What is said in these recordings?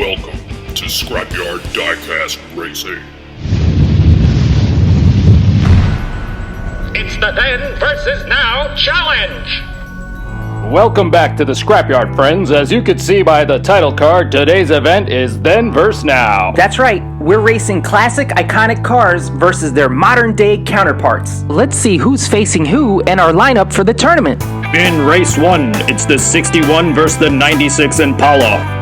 Welcome to Scrapyard Diecast Racing. It's the then versus now challenge! Welcome back to the Scrapyard, friends. As you could see by the title card, today's event is Then vs. Now. That's right, we're racing classic, iconic cars versus their modern-day counterparts. Let's see who's facing who and our lineup for the tournament. In race 1, it's the 61 versus the 96 Impala.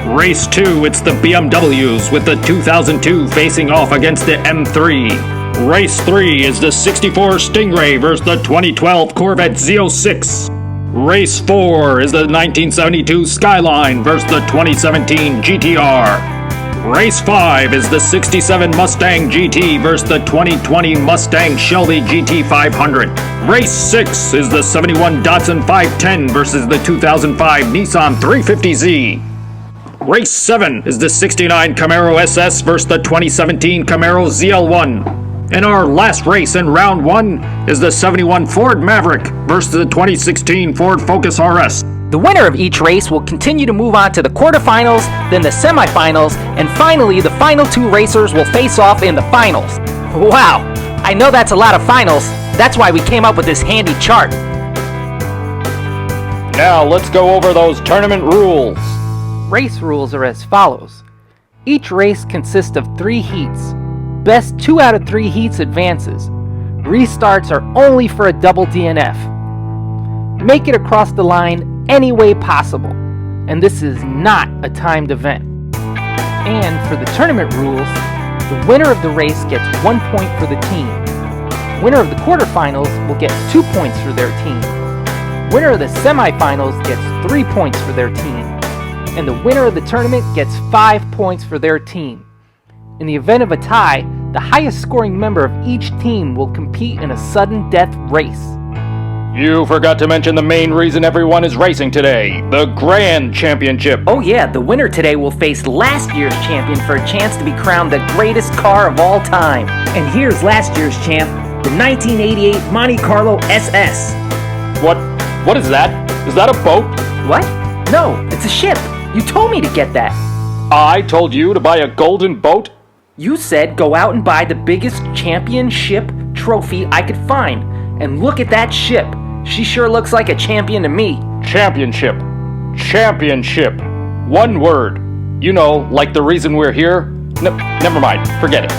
Race 2, it's the BMWs with the 2002 facing off against the M3. Race 3 is the 64 Stingray versus the 2012 Corvette Z06. Race 4 is the 1972 Skyline versus the 2017 GTR. Race 5 is the 67 Mustang GT versus the 2020 Mustang Shelby GT500. Race 6 is the 71 Datsun 510 versus the 2005 Nissan 350Z. Race 7 is the 69 Camaro SS versus the 2017 Camaro ZL1. And our last race in round 1 is the 71 Ford Maverick versus the 2016 Ford Focus RS. The winner of each race will continue to move on to the quarterfinals, then the semifinals, and finally the final 2 racers will face off in the finals. Wow, I know that's a lot of finals. That's why we came up with this handy chart. Now let's go over those tournament rules. Race rules are as follows. Each race consists of 3 heats. Best 2 out of 3 heats advances. Restarts are only for a double DNF. Make it across the line any way possible, and this is not a timed event. And for the tournament rules, the winner of the race gets 1 point for the team. Winner of the quarterfinals will get 2 points for their team. Winner of the semifinals gets 3 points for their team. And the winner of the tournament gets 5 points for their team. In the event of a tie, the highest scoring member of each team will compete in a sudden death race. You forgot to mention the main reason everyone is racing today, the Grand Championship. Oh yeah, the winner today will face last year's champion for a chance to be crowned the greatest car of all time. And here's last year's champ, the 1988 Monte Carlo SS. What is that? Is that a boat? What? No, it's a ship. You told me to get that. I told you to buy a golden boat? You said go out and buy the biggest championship trophy I could find. And look at that ship. She sure looks like a champion to me. Championship. Championship. One word. You know, like the reason we're here? Never mind. Forget it.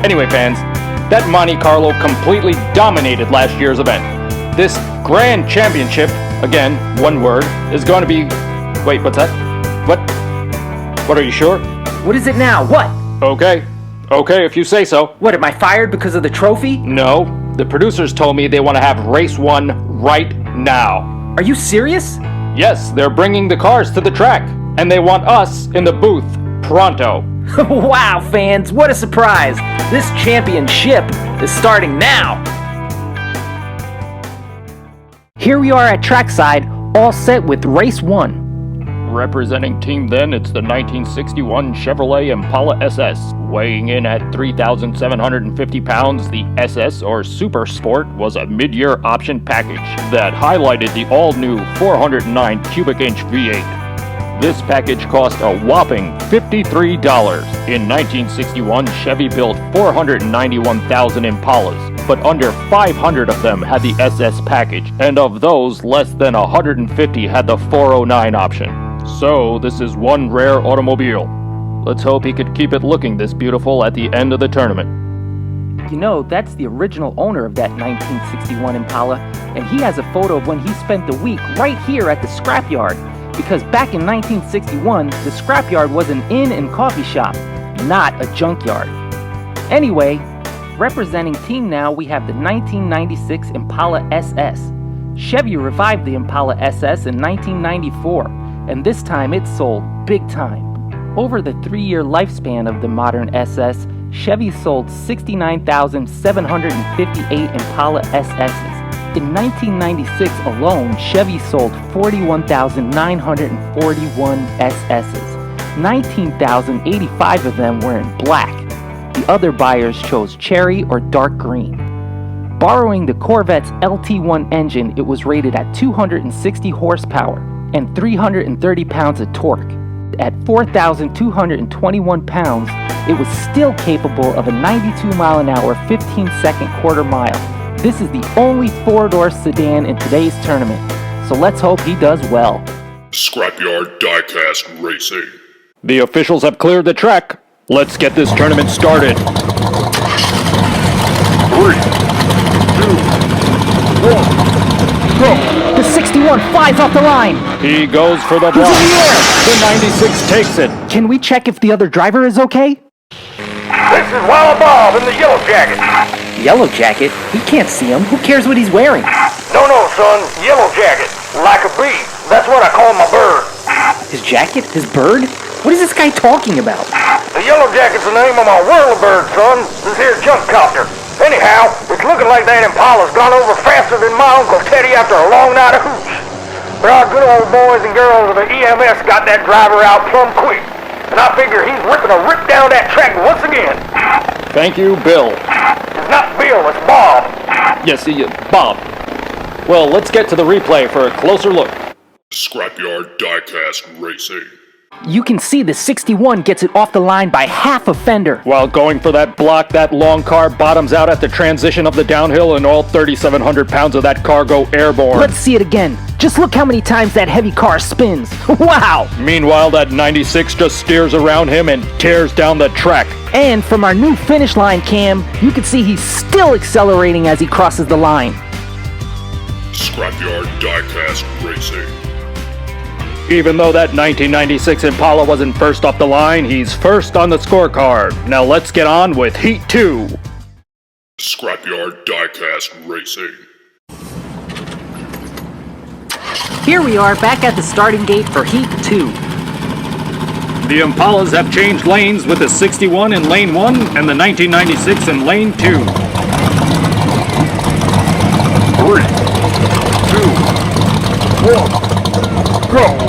Anyway, fans, that Monte Carlo completely dominated last year's event. This Grand Championship, again, one word, is going to be... Wait, what's that? What are you sure? What is it now? What? Okay, if you say so. What, am I fired because of the trophy? No, the producers told me they want to have race 1 right now. Are you serious? Yes, they're bringing the cars to the track, and they want us in the booth pronto. Wow, fans, what a surprise. This championship is starting now. Here we are at trackside, all set with race 1. Representing Team Then, it's the 1961 Chevrolet Impala SS. Weighing in at 3,750 pounds, the SS, or Super Sport, was a mid-year option package that highlighted the all-new 409 cubic inch V8. This package cost a whopping $53. In 1961, Chevy built 491,000 Impalas, but under 500 of them had the SS package, and of those, less than 150 had the 409 option. So, this is one rare automobile. Let's hope he could keep it looking this beautiful at the end of the tournament. You know, that's the original owner of that 1961 Impala, and he has a photo of when he spent the week right here at the Scrapyard, because back in 1961, the Scrapyard was an inn and coffee shop, not a junkyard. Anyway, representing Team Now, we have the 1996 Impala SS. Chevy revived the Impala SS in 1994, and this time it sold big time. Over the 3-year lifespan of the modern SS, Chevy sold 69,758 Impala SSs. In 1996 alone, Chevy sold 41,941 SSs. 19,085 of them were in black. The other buyers chose cherry or dark green. Borrowing the Corvette's LT1 engine, it was rated at 260 horsepower and 330 pounds of torque. at 4,221 pounds, it was still capable of a 92 mile an hour, 15-second quarter mile. This is the only four-door sedan in today's tournament, so let's hope he does well. Scrapyard Diecast Racing. The officials have cleared the track. Let's get this tournament started. 3, 2, 1, go! The 61 flies off the line. He goes for the He's block. in the air. The 96 takes it. Can we check if the other driver is okay? This is Wild Bob in the yellow jacket. Yellow jacket? He can't see him. Who cares what he's wearing? No, son, yellow jacket. Like a bee. That's what I call my bird. His jacket? His bird? What is this guy talking about? The yellow jacket's the name of my whirlybird, son. This here junk copter. Anyhow, it's looking like that Impala's gone over faster than my Uncle Teddy after a long night of hooch. But our good old boys and girls of the EMS got that driver out plumb quick. And I figure he's ripping a rip down that track once again. Thank you, Bill. It's not Bill, it's Bob. Yes, Bob. Well, let's get to the replay for a closer look. Scrapyard Diecast Racing. You can see the 61 gets it off the line by half a fender. While going for that block, that long car bottoms out at the transition of the downhill and all 3,700 pounds of that car go airborne. Let's see it again. Just look how many times that heavy car spins. Wow! Meanwhile, that 96 just steers around him and tears down the track. And from our new finish line cam, you can see he's still accelerating as he crosses the line. Scrapyard Diecast Racing. Even though that 1996 Impala wasn't first off the line, he's first on the scorecard. Now let's get on with Heat 2. Scrapyard Diecast Racing. Here we are back at the starting gate for Heat 2. The Impalas have changed lanes with the 61 in lane 1 and the 1996 in lane 2. 3, 2, 1, go!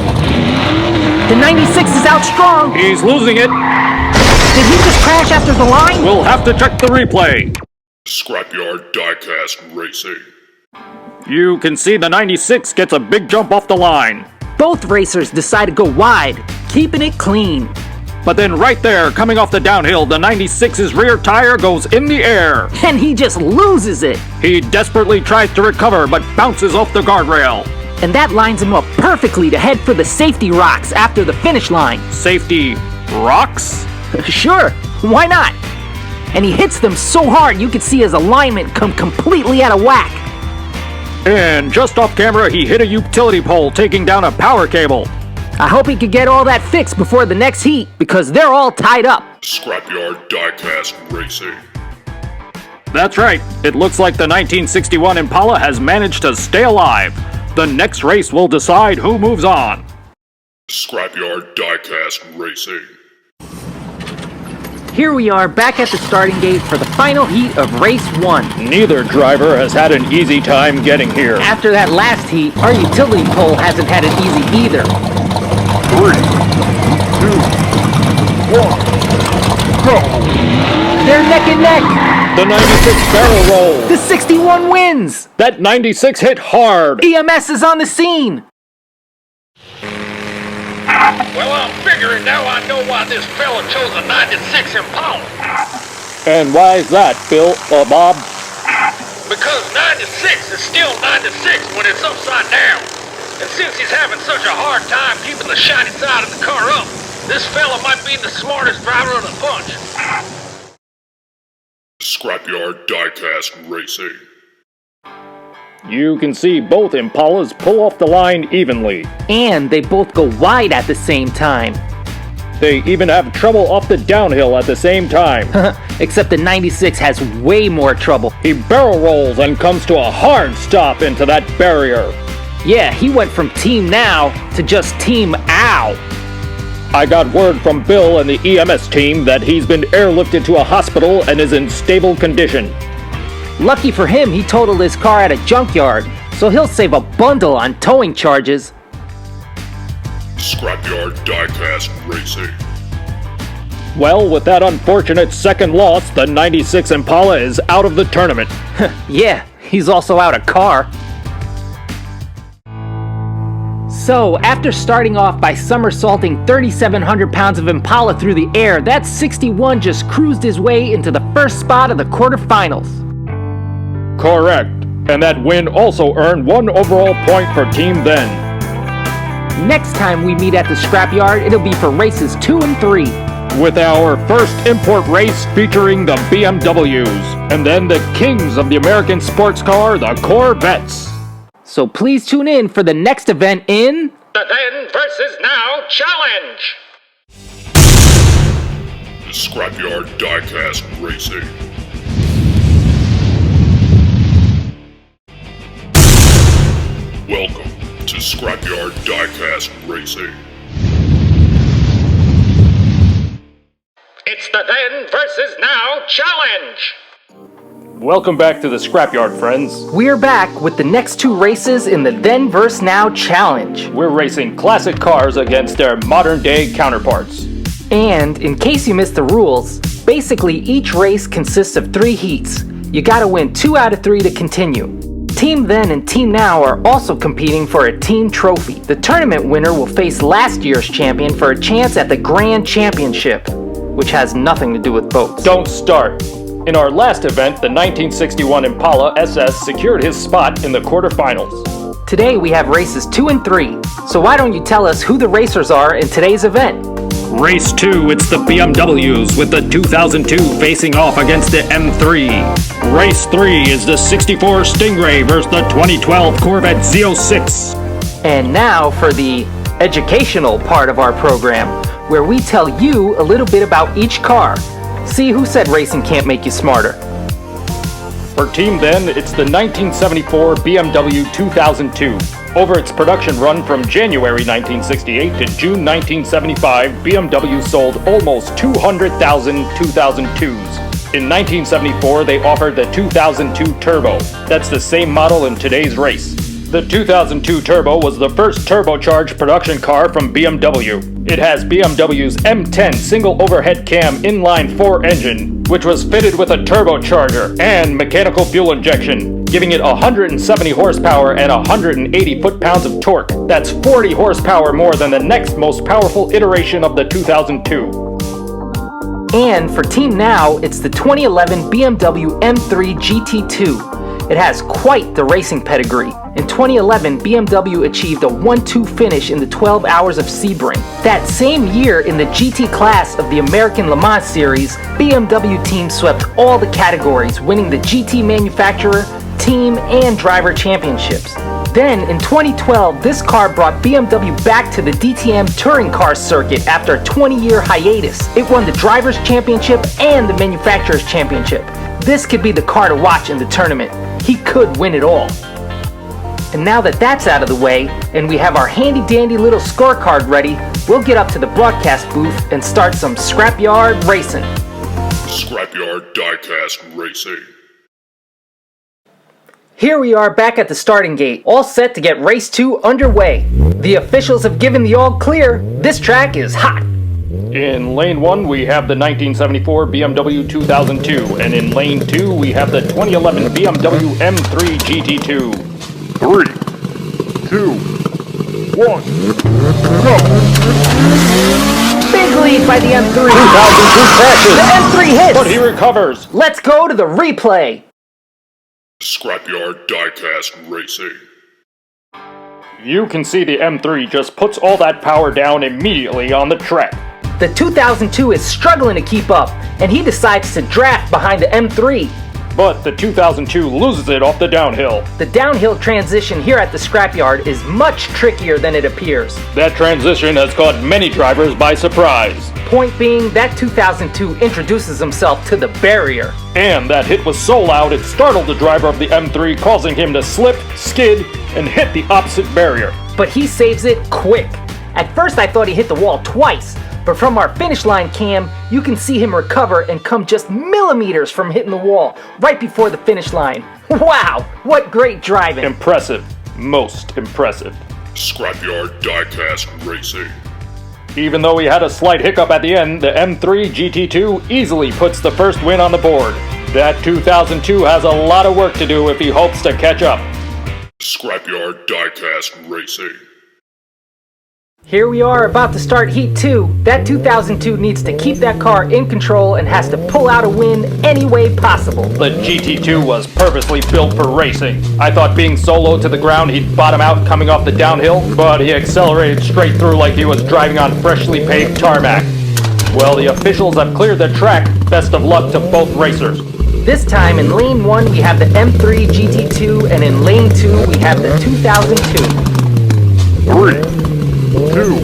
The 96 is out strong. He's losing it. Did he just crash after the line? We'll have to check the replay. Scrapyard Diecast Racing. You can see the 96 gets a big jump off the line. Both racers decide to go wide, keeping it clean. But then right there, coming off the downhill, the 96's rear tire goes in the air. And he just loses it. He desperately tries to recover, but bounces off the guardrail. And that lines him up perfectly to head for the safety rocks after the finish line. Safety rocks? Sure, why not? And he hits them so hard you can see his alignment come completely out of whack. And just off camera, he hit a utility pole, taking down a power cable. I hope he could get all that fixed before the next heat, because they're all tied up. Scrapyard Diecast Racing. That's right. It looks like the 1961 Impala has managed to stay alive. The next race will decide who moves on. Scrapyard Diecast Racing. Here we are back at the starting gate for the final heat of race 1. Neither driver has had an easy time getting here. After that last heat, our utility pole hasn't had it easy either. 3, 2, 1, go! They're neck and neck. The 96 barrel roll. The 61 wins. That 96 hit hard. EMS is on the scene. Well, I'm figuring now I know why this fella chose a 96 Impala. And why is that, Bob? Because 96 is still 96 when it's upside down. And since he's having such a hard time keeping the shiny side of the car up, this fella might be the smartest driver of the bunch. Scrapyard Diecast Racing. You can see both Impalas pull off the line evenly. And they both go wide at the same time. They even have trouble off the downhill at the same time. Except the 96 has way more trouble. He barrel rolls and comes to a hard stop into that barrier. Yeah, he went from Team Now to just Team Ow. I got word from Bill and the EMS team that he's been airlifted to a hospital and is in stable condition. Lucky for him, he totaled his car at a junkyard, so he'll save a bundle on towing charges. Scrapyard Diecast Racing. Well, with that unfortunate second loss, the 96 Impala is out of the tournament. Yeah, he's also out of car. So, after starting off by somersaulting 3,700 pounds of Impala through the air, that 61 just cruised his way into the first spot of the quarterfinals. Correct. And that win also earned 1 overall point for Team Then. Next time we meet at the Scrapyard, it'll be for races 2 and 3. With our first import race featuring the BMWs, and then the kings of the American sports car, the Corvettes. So please tune in for the next event in The Then versus Now Challenge! The Scrapyard Diecast Racing. Welcome to Scrapyard Diecast Racing. It's the Then versus Now Challenge! Welcome back to the Scrapyard, friends. We're back with the next 2 races in the Then vs. Now Challenge. We're racing classic cars against their modern-day counterparts. And, in case you missed the rules, basically each race consists of 3 heats. You gotta win 2 out of 3 to continue. Team Then and Team Now are also competing for a team trophy. The tournament winner will face last year's champion for a chance at the Grand Championship, which has nothing to do with boats. Don't start. In our last event, the 1961 Impala SS secured his spot in the quarterfinals. Today we have races 2 and 3, so why don't you tell us who the racers are in today's event? Race 2, it's the BMWs with the 2002 facing off against the M3. Race 3 is the 64 Stingray versus the 2012 Corvette Z06. And now for the educational part of our program, where we tell you a little bit about each car. See who said racing can't make you smarter. For Team Then, it's the 1974 BMW 2002. Over its production run from January 1968 to June 1975, BMW sold almost 200,000 2002s. In 1974, they offered the 2002 Turbo. That's the same model in today's race. The 2002 Turbo was the first turbocharged production car from BMW. It has BMW's M10 single overhead cam inline-4 engine, which was fitted with a turbocharger and mechanical fuel injection, giving it 170 horsepower and 180 foot-pounds of torque. That's 40 horsepower more than the next most powerful iteration of the 2002. And for Team Now, it's the 2011 BMW M3 GT2. It has quite the racing pedigree. In 2011, BMW achieved a 1-2 finish in the 12 Hours of Sebring. That same year, in the GT class of the American Le Mans Series, BMW team swept all the categories, winning the GT manufacturer, team, and driver championships. Then, in 2012, this car brought BMW back to the DTM touring car circuit after a 20-year hiatus. It won the Drivers' Championship and the Manufacturers' Championship. This could be the car to watch in the tournament. He could win it all. And now that that's out of the way, and we have our handy-dandy little scorecard ready, we'll get up to the broadcast booth and start some Scrapyard racing. Scrapyard Diecast Racing. Here we are back at the starting gate, all set to get race 2 underway. The officials have given the all clear. This track is hot. In lane 1, we have the 1974 BMW 2002, and in lane 2, we have the 2011 BMW M3 GT2. 3, 2, 1, go! Big lead by the M3. 2002 crashes! The M3 hits! But he recovers! Let's go to the replay. Scrapyard Diecast Racing. You can see the M3 just puts all that power down immediately on the track. The 2002 is struggling to keep up, and he decides to draft behind the M3. But the 2002 loses it off the downhill. The downhill transition here at the Scrapyard is much trickier than it appears. That transition has caught many drivers by surprise. Point being, that 2002 introduces himself to the barrier. And that hit was so loud it startled the driver of the M3, causing him to slip, skid, and hit the opposite barrier. But he saves it quick. At first I thought he hit the wall twice, but from our finish line cam, you can see him recover and come just millimeters from hitting the wall right before the finish line. Wow, what great driving. Impressive. Most impressive. Scrapyard Diecast Racing. Even though he had a slight hiccup at the end, the M3 GT2 easily puts the first win on the board. That 2002 has a lot of work to do if he hopes to catch up. Scrapyard Diecast Racing. Here we are about to start Heat 2. That 2002 needs to keep that car in control and has to pull out a win any way possible. The GT2 was purposely built for racing. I thought being solo to the ground he'd bottom out coming off the downhill, but he accelerated straight through like he was driving on freshly paved tarmac. Well, the officials have cleared the track. Best of luck to both racers. This time in lane 1 we have the M3 GT2 and in lane 2 we have the 2002. 3, 2,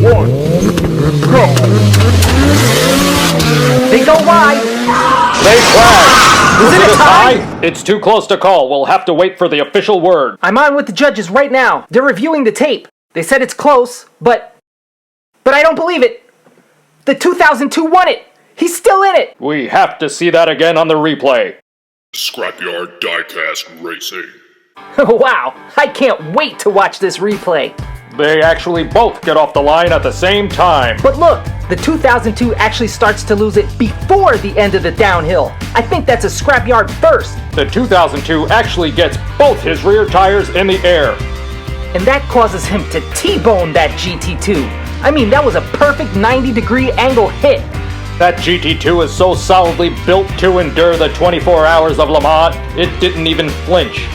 1, go! They go wide! They flag! Is it a tie? It's too close to call. We'll have to wait for the official word. I'm on with the judges right now. They're reviewing the tape. They said it's close, but I don't believe it. The 2002 won it! He's still in it! We have to see that again on the replay. Scrapyard Diecast Racing. Wow, I can't wait to watch this replay. They actually both get off the line at the same time. But look, the 2002 actually starts to lose it before the end of the downhill. I think that's a scrapyard first. The 2002 actually gets both his rear tires in the air. And that causes him to T-bone that GT2. I mean, that was a perfect 90-degree angle hit. That GT2 is so solidly built to endure the 24 hours of Le Mans, it didn't even flinch.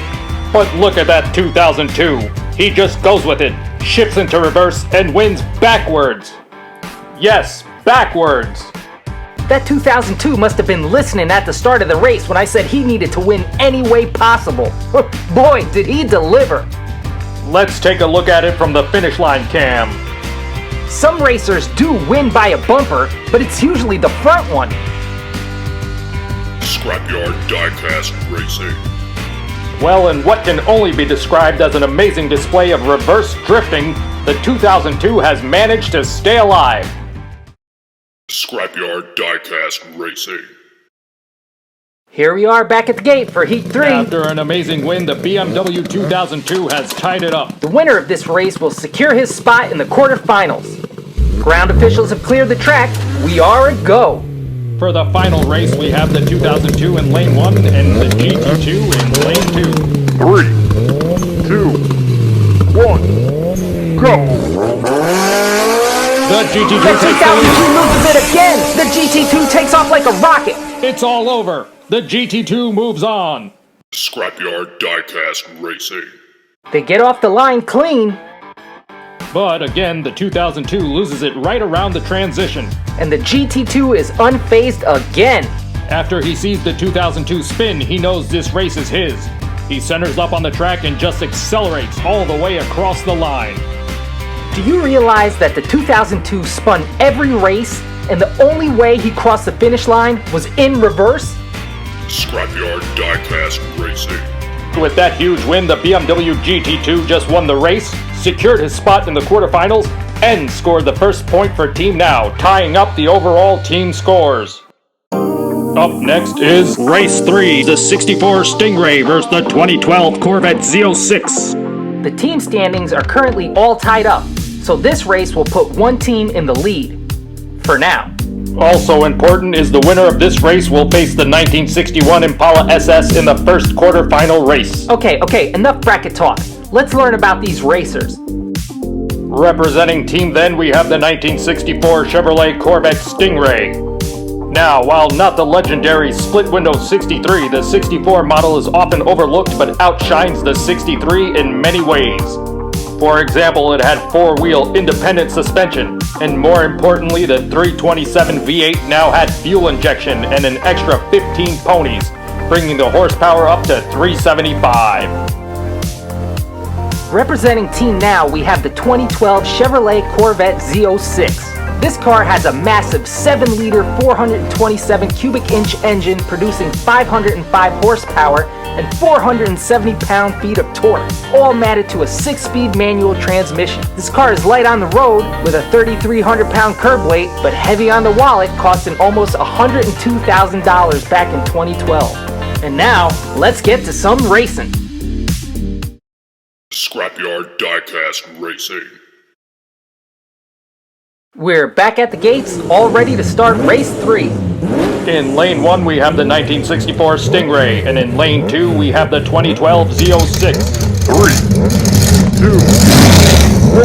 But look at that 2002. He just goes with it, shifts into reverse, and wins backwards. Yes, backwards. That 2002 must have been listening at the start of the race when I said he needed to win any way possible. Boy, did he deliver. Let's take a look at it from the finish line cam. Some racers do win by a bumper, but it's usually the front one. Scrapyard Diecast Racing. Well, in what can only be described as an amazing display of reverse drifting, the 2002 has managed to stay alive. Scrapyard Diecast Racing. Here we are back at the gate for Heat 3. After an amazing win, the BMW 2002 has tied it up. The winner of this race will secure his spot in the quarterfinals. Ground officials have cleared the track. We are a go. For the final race, we have the 2002 in lane 1 and the GT2 in lane 2. 3, 2, 1, go! The GT2 The takes the 2002 lead. loses it again. The GT2 takes off like a rocket. It's all over. The GT2 moves on. Scrapyard Diecast Racing. They get off the line clean. But again, the 2002 loses it right around the transition. And the GT2 is unfazed again. After he sees the 2002 spin, he knows this race is his. He centers up on the track and just accelerates all the way across the line. Do you realize that the 2002 spun every race and the only way he crossed the finish line was in reverse? Scrapyard Diecast Racing. With that huge win, the BMW GT2 just won the race, secured his spot in the quarterfinals, and scored the first point for Team Now, tying up the overall team scores. Up next is Race 3, the 64 Stingray versus the 2012 Corvette Z06. The team standings are currently all tied up, so this race will put one team in the lead. For now. Also important is the winner of this race will face the 1961 Impala SS in the first quarterfinal race. Okay, enough bracket talk. Let's learn about these racers. Representing Team Then, we have the 1964 Chevrolet Corvette Stingray. Now, while not the legendary split-window 63, the 64 model is often overlooked but outshines the 63 in many ways. For example, it had four-wheel independent suspension, and more importantly, the 327 V8 now had fuel injection and an extra 15 ponies, bringing the horsepower up to 375. Representing Team Now, we have the 2012 Chevrolet Corvette Z06. This car has a massive 7-liter, 427 cubic inch engine producing 505 horsepower and 470 pound-feet of torque, all matted to a 6-speed manual transmission. This car is light on the road with a 3,300 pound curb weight, but heavy on the wallet, costing almost $102,000 back in 2012. And now, let's get to some racing. Scrapyard Diecast Racing. We're back at the gates, all ready to start race 3. In lane 1, we have the 1964 Stingray, and in lane 2, we have the 2012 Z06. 3, 2,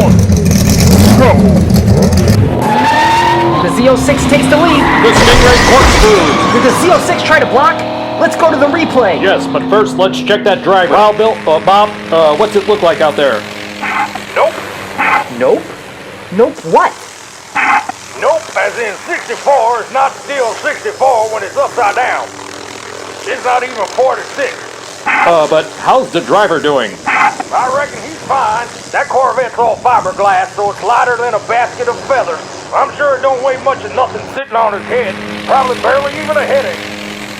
1, The Z06 takes the lead. The Stingray corkscrews. Did the Z06 try to block? Let's go to the replay. Yes, but first let's check that driver. Wow, Bob, what's it look like out there? Nope. Nope. Nope what? Nope, as in 64 is not still 64 when it's upside down. It's not even 46. But how's the driver doing? I reckon he's fine. That Corvette's all fiberglass, so it's lighter than a basket of feathers. I'm sure it don't weigh much of nothing sitting on his head. Probably barely even a headache.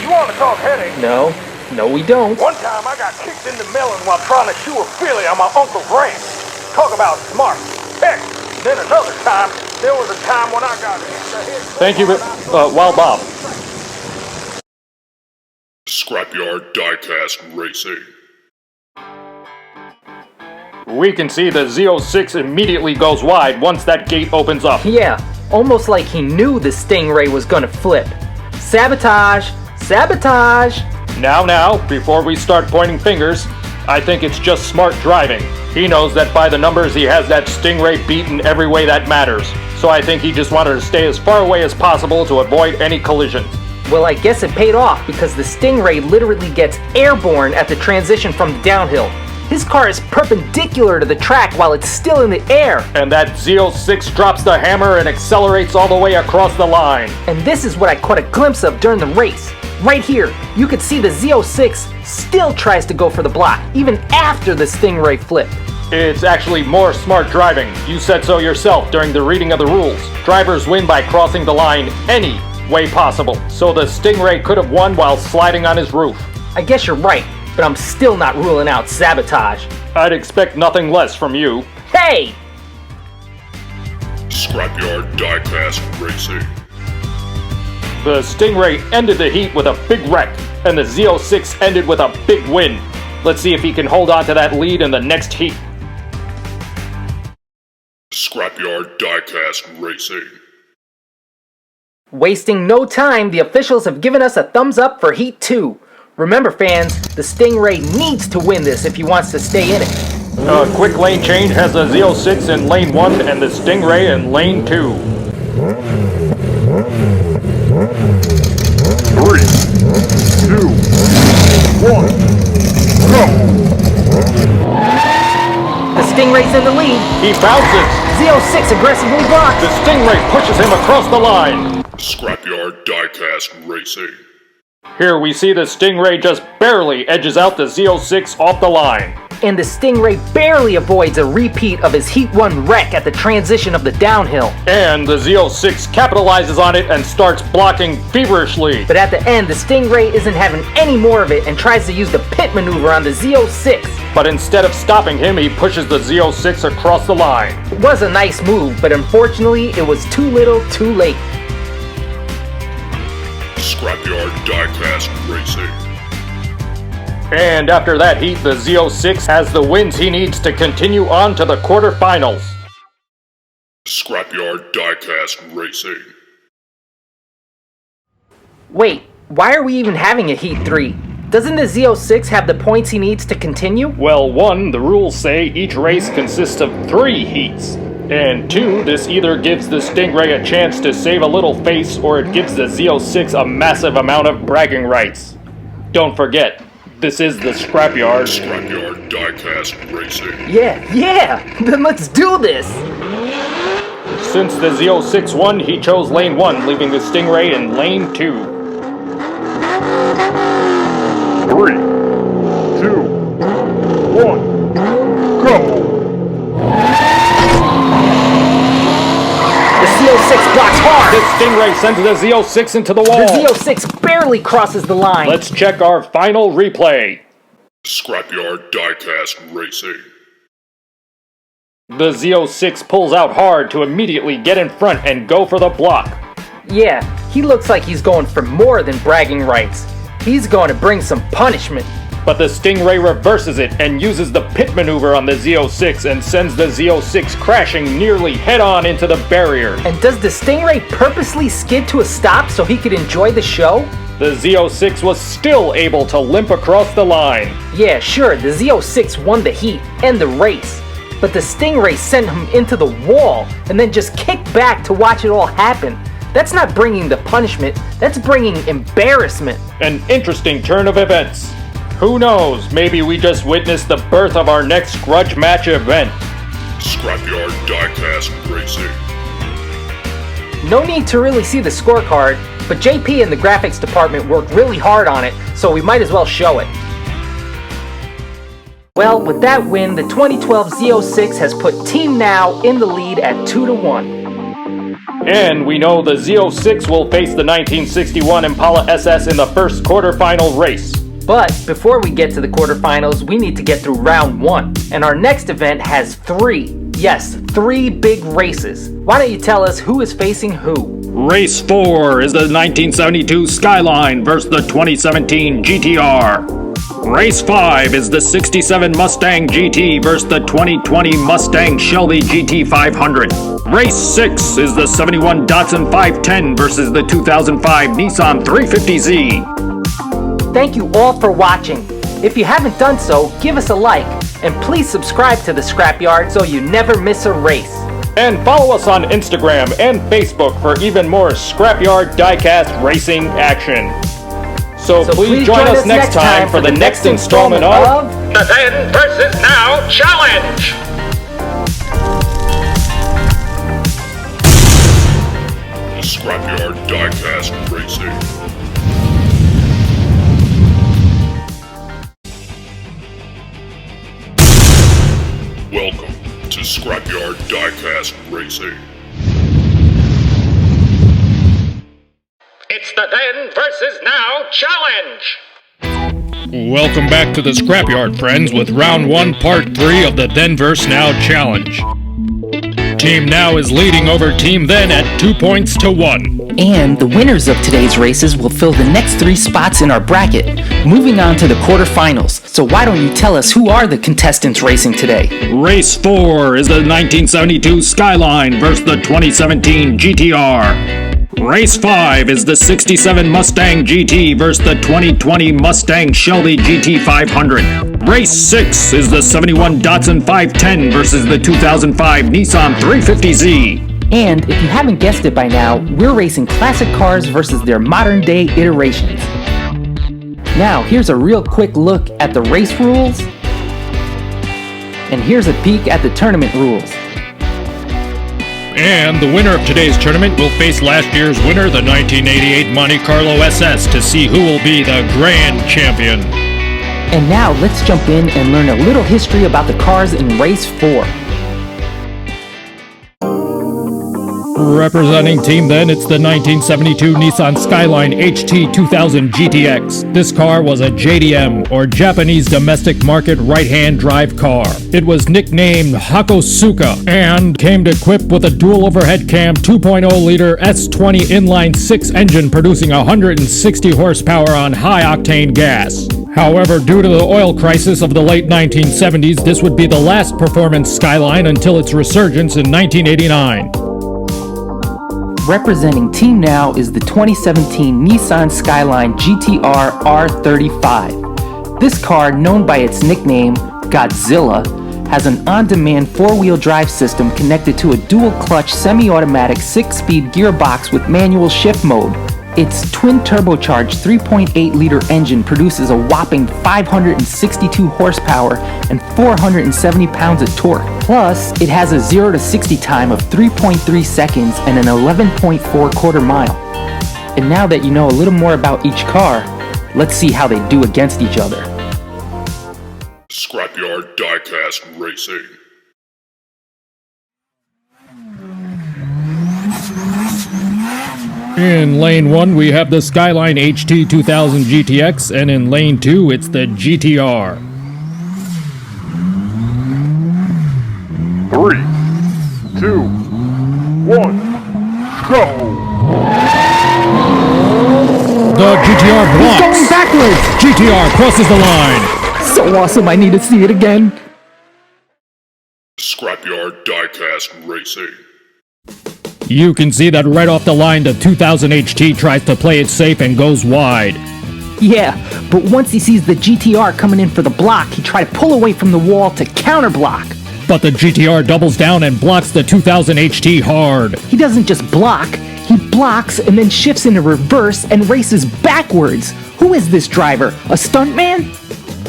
You want to talk headache? No, we don't. One time I got kicked in the melon while trying to shoe a filly on my uncle's ranch. Talk about smart. Heck, then another time, there was a time when I got hit in the head. Thank you, Wild Bob. Scrapyard Diecast Racing. We can see the Z06 immediately goes wide once that gate opens up. Yeah, almost like he knew the Stingray was gonna flip. Sabotage! Sabotage! Now, before we start pointing fingers, I think it's just smart driving. He knows that by the numbers he has that Stingray beat in every way that matters. So I think he just wanted to stay as far away as possible to avoid any collisions. Well, I guess it paid off because the Stingray literally gets airborne at the transition from the downhill. His car is perpendicular to the track while it's still in the air. And that Z06 drops the hammer and accelerates all the way across the line. And this is what I caught a glimpse of during the race. Right here, you could see the Z06 still tries to go for the block, even after the Stingray flipped. It's actually more smart driving. You said so yourself during the reading of the rules. Drivers win by crossing the line any way possible. So the Stingray could have won while sliding on his roof. I guess you're right, but I'm still not ruling out sabotage. I'd expect nothing less from you. Hey! Scrapyard Diecast Racing. The Stingray ended the heat with a big wreck, and the Z06 ended with a big win. Let's see if he can hold on to that lead in the next heat. Scrapyard Diecast Racing. Wasting no time, the officials have given us a thumbs up for Heat 2. Remember fans, the Stingray needs to win this if he wants to stay in it. A quick lane change has the Z06 in lane 1 and the Stingray in lane 2. 3, 2, 1, go! The Stingray's in the lead. He bounces. Z06 aggressively blocks. The Stingray pushes him across the line. Scrapyard Diecast Racing. Here we see the Stingray just barely edges out the Z06 off the line. And the Stingray barely avoids a repeat of his Heat 1 wreck at the transition of the downhill. And the Z06 capitalizes on it and starts blocking feverishly. But at the end, the Stingray isn't having any more of it and tries to use the pit maneuver on the Z06. But instead of stopping him, he pushes the Z06 across the line. It was a nice move, but unfortunately, it was too little, too late. Scrapyard Diecast Racing. And after that heat, the Z06 has the wins he needs to continue on to the quarterfinals. Scrapyard Diecast Racing. Wait, why are we even having a Heat 3? Doesn't the Z06 have the points he needs to continue? Well, 1, the rules say each race consists of 3 heats. And 2, this either gives the Stingray a chance to save a little face or it gives the Z06 a massive amount of bragging rights. Don't forget, this is the Scrapyard. Scrapyard Diecast Racing. Yeah, then let's do this! Since the Z06 won, he chose lane 1, leaving the Stingray in lane 2. 3, 2, 1, go! The Z06 blocks hard! The Stingray sends the Z06 into the wall. The Z06 barely crosses the line. Let's check our final replay. Scrapyard Diecast Racing. The Z06 pulls out hard to immediately get in front and go for the block. Yeah, he looks like he's going for more than bragging rights. He's going to bring some punishment. But the Stingray reverses it and uses the pit maneuver on the Z06 and sends the Z06 crashing nearly head-on into the barrier. And does the Stingray purposely skid to a stop so he could enjoy the show? The Z06 was still able to limp across the line. Yeah, sure, the Z06 won the heat and the race. but the Stingray sent him into the wall and then just kicked back to watch it all happen. That's not bringing the punishment, that's bringing embarrassment. An interesting turn of events. Who knows, maybe we just witnessed the birth of our next grudge match event. Scrapyard Diecast Racing. No need to really see the scorecard, but JP and the graphics department worked really hard on it, so we might as well show it. Well, with that win, the 2012 Z06 has put Team Now in the lead at 2-1. And we know the Z06 will face the 1961 Impala SS in the first quarterfinal race. But before we get to the quarterfinals, we need to get through round 1. And our next event has 3 big races. Why don't you tell us who is facing who? Race 4 is the 1972 Skyline versus the 2017 GTR. Race 5 is the 67 Mustang GT versus the 2020 Mustang Shelby GT500. Race 6 is the 71 Datsun 510 versus the 2005 Nissan 350Z. Thank you all for watching. If you haven't done so, give us a like, and please subscribe to the Scrapyard so you never miss a race. And follow us on Instagram and Facebook for even more Scrapyard Diecast racing action. So please join us next time for the next installment of The Then vs. Now Challenge! The Scrapyard Diecast Racing. Welcome to Scrapyard Diecast Racing. It's the Then vs. Now Challenge! Welcome back to the Scrapyard, friends, with Round 1, Part 3 of the Then vs. Now Challenge. Team Now is leading over Team Then at 2 points to 1. And the winners of today's races will fill the next 3 spots in our bracket, moving on to the quarterfinals. So why don't you tell us who are the contestants racing today? Race 4 is the 1972 Skyline versus the 2017 GTR. Race 5 is the 67 Mustang GT versus the 2020 Mustang Shelby GT500. Race 6 is the 71 Datsun 510 versus the 2005 Nissan 350Z. And if you haven't guessed it by now, we're racing classic cars versus their modern-day iterations. Now, here's a real quick look at the race rules, and here's a peek at the tournament rules. And the winner of today's tournament will face last year's winner, the 1988 Monte Carlo SS, to see who will be the grand champion. And now, let's jump in and learn a little history about the cars in Race 4. Representing Team Then, it's the 1972 Nissan Skyline HT 2000 GTX. This car was a JDM, or Japanese Domestic Market right-hand drive car. It was nicknamed Hakosuka, and came equipped with a dual overhead cam 2.0-liter S20 inline-6 engine producing 160 horsepower on high-octane gas. However, due to the oil crisis of the late 1970s, this would be the last performance Skyline until its resurgence in 1989. Representing Team Now is the 2017 Nissan Skyline GTR R35. This car, known by its nickname, Godzilla, has an on-demand 4-wheel drive system connected to a dual-clutch semi-automatic 6-speed gearbox with manual shift mode. Its twin-turbocharged 3.8-liter engine produces a whopping 562 horsepower and 470 pounds of torque. Plus, it has a 0 to 60 time of 3.3 seconds and an 11.4 quarter mile. And now that you know a little more about each car, let's see how they do against each other. Scrapyard Diecast Racing. In Lane 1, we have the Skyline HT 2000 GTX, and in Lane 2, it's the GTR. 3, 2, 1, go! The GTR blocks. He's going backwards! GTR crosses the line. So awesome, I need to see it again. Scrapyard Diecast Racing. You can see that right off the line, the 2000 HT tries to play it safe and goes wide. Yeah, but once he sees the GTR coming in for the block, he tried to pull away from the wall to counterblock. But the GTR doubles down and blocks the 2000 HT hard. He doesn't just block, he blocks and then shifts into reverse and races backwards. Who is this driver? A stuntman?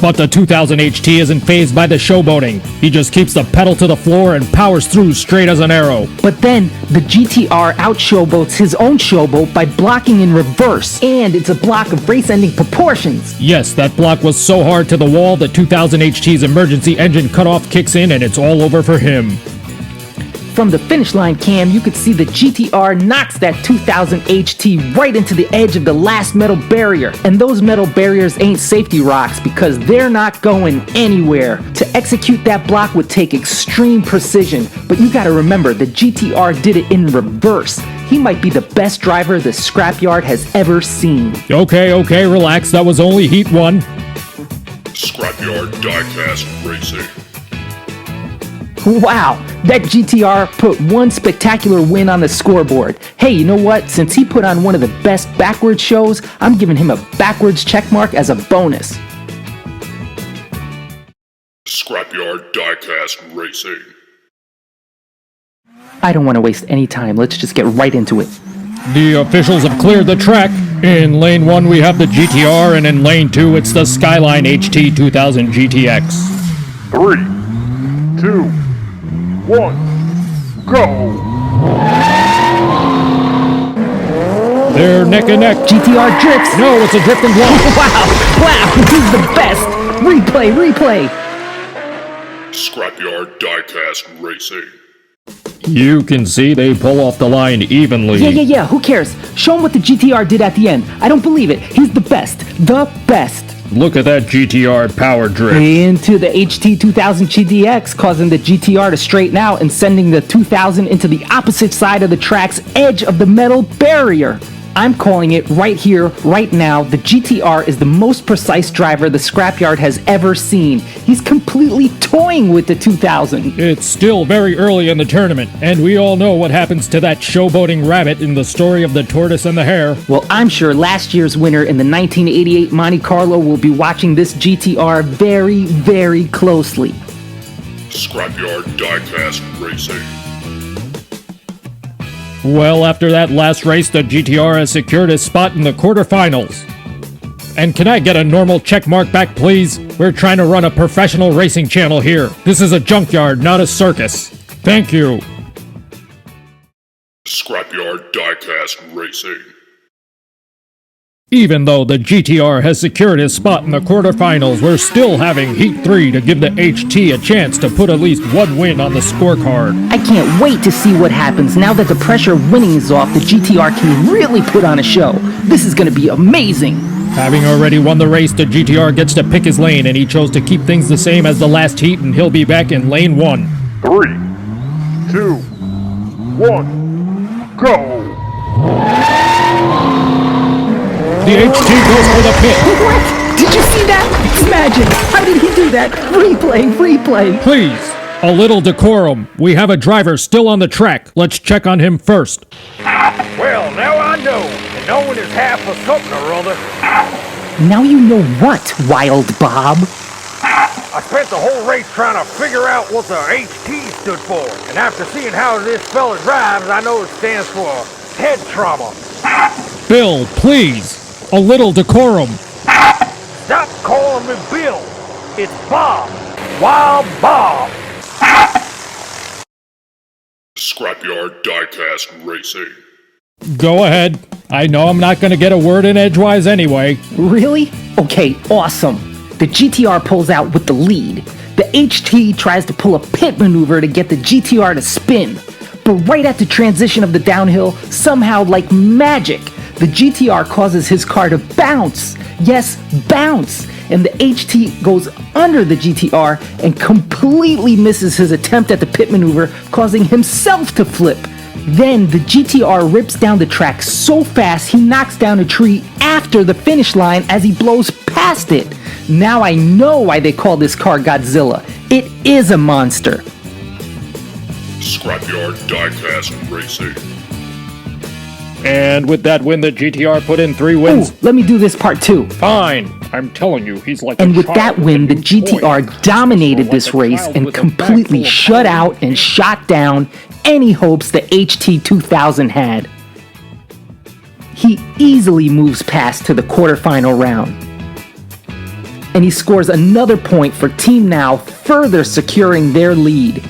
But the 2000 HT isn't fazed by the showboating. He just keeps the pedal to the floor and powers through straight as an arrow. But then, the GTR out-showboats his own showboat by blocking in reverse. And it's a block of race-ending proportions. Yes, that block was so hard to the wall that 2000 HT's emergency engine cutoff kicks in and it's all over for him. From the finish line cam, you could see the GTR knocks that 2000 HT right into the edge of the last metal barrier. And those metal barriers ain't safety rocks because they're not going anywhere. To execute that block would take extreme precision, but you gotta remember, the GTR did it in reverse. He might be the best driver the Scrapyard has ever seen. Okay, relax, that was only Heat 1. Scrapyard Diecast Racing. Wow, that GTR put one spectacular win on the scoreboard. Hey, you know what? Since he put on one of the best backwards shows, I'm giving him a backwards checkmark as a bonus. Scrapyard Diecast Racing. I don't want to waste any time. Let's just get right into it. The officials have cleared the track. In lane 1 we have the GTR and in lane 2 it's the Skyline HT 2000 GTX. 3, 2, 1, go! They're neck and neck. GTR drifts. No, it's a drifting block. Wow, he's the best. Replay. Scrapyard Diecast Racing. You can see they pull off the line evenly. Yeah, who cares? Show him what the GTR did at the end. I don't believe it. He's the best. The best. Look at that GTR power drift. Into the HT 2000 GTX, causing the GTR to straighten out and sending the 2000 into the opposite side of the track's edge of the metal barrier. I'm calling it right here, right now. The GTR is the most precise driver the Scrapyard has ever seen. He's completely toying with the 2000. It's still very early in the tournament, and we all know what happens to that showboating rabbit in the story of the tortoise and the hare. Well, I'm sure last year's winner in the 1988 Monte Carlo will be watching this GTR very, very closely. Scrapyard Diecast Racing. Well, after that last race, the GTR has secured his spot in the quarterfinals. And can I get a normal check mark back, please? We're trying to run a professional racing channel here. This is a junkyard, not a circus. Thank you. Scrapyard Diecast Racing. Even though the GTR has secured his spot in the quarterfinals, we're still having Heat 3 to give the HT a chance to put at least one win on the scorecard. I can't wait to see what happens. Now that the pressure of winning is off, the GTR can really put on a show. This is going to be amazing. Having already won the race, the GTR gets to pick his lane, and he chose to keep things the same as the last heat, and he'll be back in lane 1. 3, 2, 1, go! The HT goes for the pit. What? Did you see that? It's magic. How did he do that? Replay. Please, a little decorum. We have a driver still on the track. Let's check on him first. Well, now I know, and knowing is half of something or other. Now you know what, Wild Bob. I spent the whole race trying to figure out what the HT stood for, and after seeing how this fella drives, I know it stands for head trauma. Bill, please, a little decorum. Stop calling me Bill. It's Bob. Wild Bob. Scrapyard Diecast Racing. Go ahead. I know I'm not going to get a word in edgewise anyway. Really? Okay, awesome. The GTR pulls out with the lead. The HT tries to pull a pit maneuver to get the GTR to spin. But right at the transition of the downhill, somehow like magic, the GTR causes his car to bounce. Yes, bounce. And the HT goes under the GTR and completely misses his attempt at the pit maneuver, causing himself to flip. Then the GTR rips down the track so fast he knocks down a tree after the finish line as he blows past it. Now I know why they call this car Godzilla. It is a monster. Scrapyard Diecast Racing. And with that win, the GTR put in 3 wins. Ooh, let me do this part too. Fine. I'm telling you, he's like And a with child that with win, a the new GTR toy. dominated Or this like a race child and with a bag completely full of shut toys. out and shot down any hopes the HT2000 had. He easily moves past to the quarterfinal round. And he scores another point for Team Now, further securing their lead.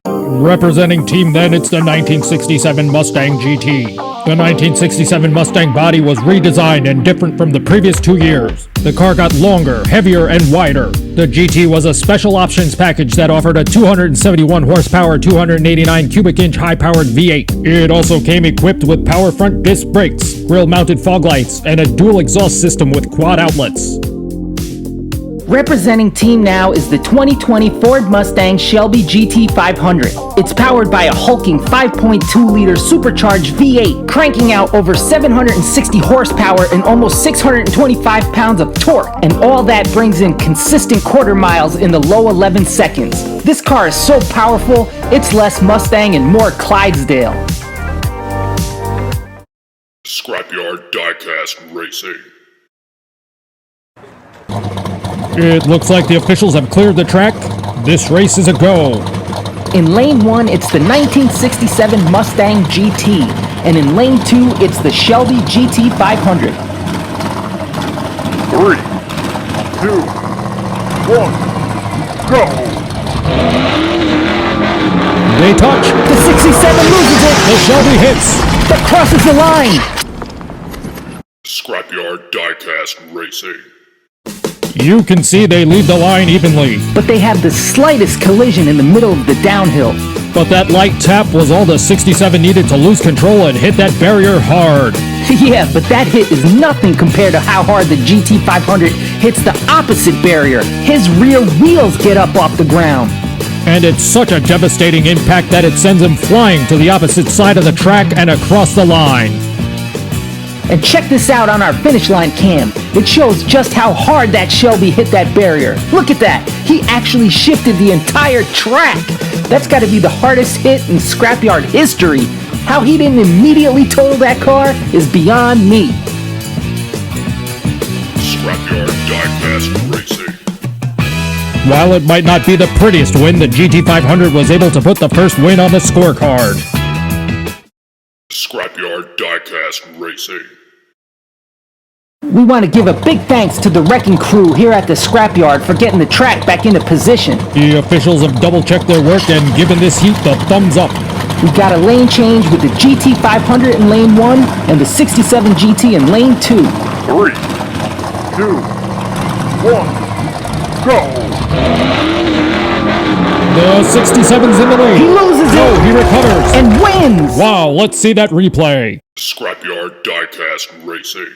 Representing Team Then, it's the 1967 Mustang GT. The 1967 Mustang body was redesigned and different from the previous 2 years. The car got longer, heavier, and wider. The GT was a special options package that offered a 271 horsepower, 289 cubic inch high-powered V8. It also came equipped with power front disc brakes, grille-mounted fog lights, and a dual exhaust system with quad outlets. Representing Team Now is the 2020 Ford Mustang Shelby GT500. It's powered by a hulking 5.2-liter supercharged V8, cranking out over 760 horsepower and almost 625 pounds of torque, and all that brings in consistent quarter miles in the low 11 seconds. This car is so powerful, it's less Mustang and more Clydesdale. Scrapyard Diecast Racing. It looks like the officials have cleared the track. This race is a go. In lane 1, it's the 1967 Mustang GT, and in lane 2, it's the Shelby GT500. 3, 2, 1, go! They touch. The 67 loses it, The Shelby hits. but crosses the line. Scrapyard Diecast Racing. You can see they lead the line evenly. But they have the slightest collision in the middle of the downhill. But that light tap was all the 67 needed to lose control and hit that barrier hard. Yeah, but that hit is nothing compared to how hard the GT500 hits the opposite barrier. His rear wheels get up off the ground. And it's such a devastating impact that it sends him flying to the opposite side of the track and across the line. And check this out on our finish line cam. It shows just how hard that Shelby hit that barrier. Look at that. He actually shifted the entire track. That's got to be the hardest hit in Scrapyard history. How he didn't immediately total that car is beyond me. Scrapyard Diecast Racing. While it might not be the prettiest win, the GT500 was able to put the first win on the scorecard. Scrapyard Diecast Racing. We want to give a big thanks to the wrecking crew here at the Scrapyard for getting the track back into position. The officials have double-checked their work and given this heat the thumbs up. We got a lane change with the GT500 in lane 1 and the 67 GT in lane 2. 3, 2, 1, go! The 67's in the lead. He loses No, it he recovers. and wins! Wow, let's see that replay. Scrapyard Diecast Racing.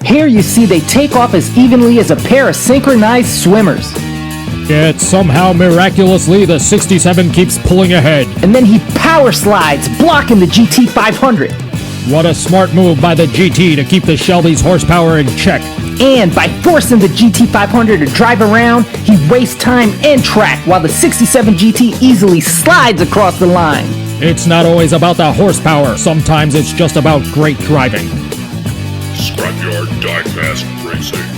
Here you see they take off as evenly as a pair of synchronized swimmers. Yet somehow, miraculously, the 67 keeps pulling ahead. And then he power slides, blocking the GT500. What a smart move by the GT to keep the Shelby's horsepower in check. And by forcing the GT500 to drive around, he wastes time and track while the 67 GT easily slides across the line. It's not always about the horsepower. Sometimes it's just about great driving. Scrapyard Diecast Racing.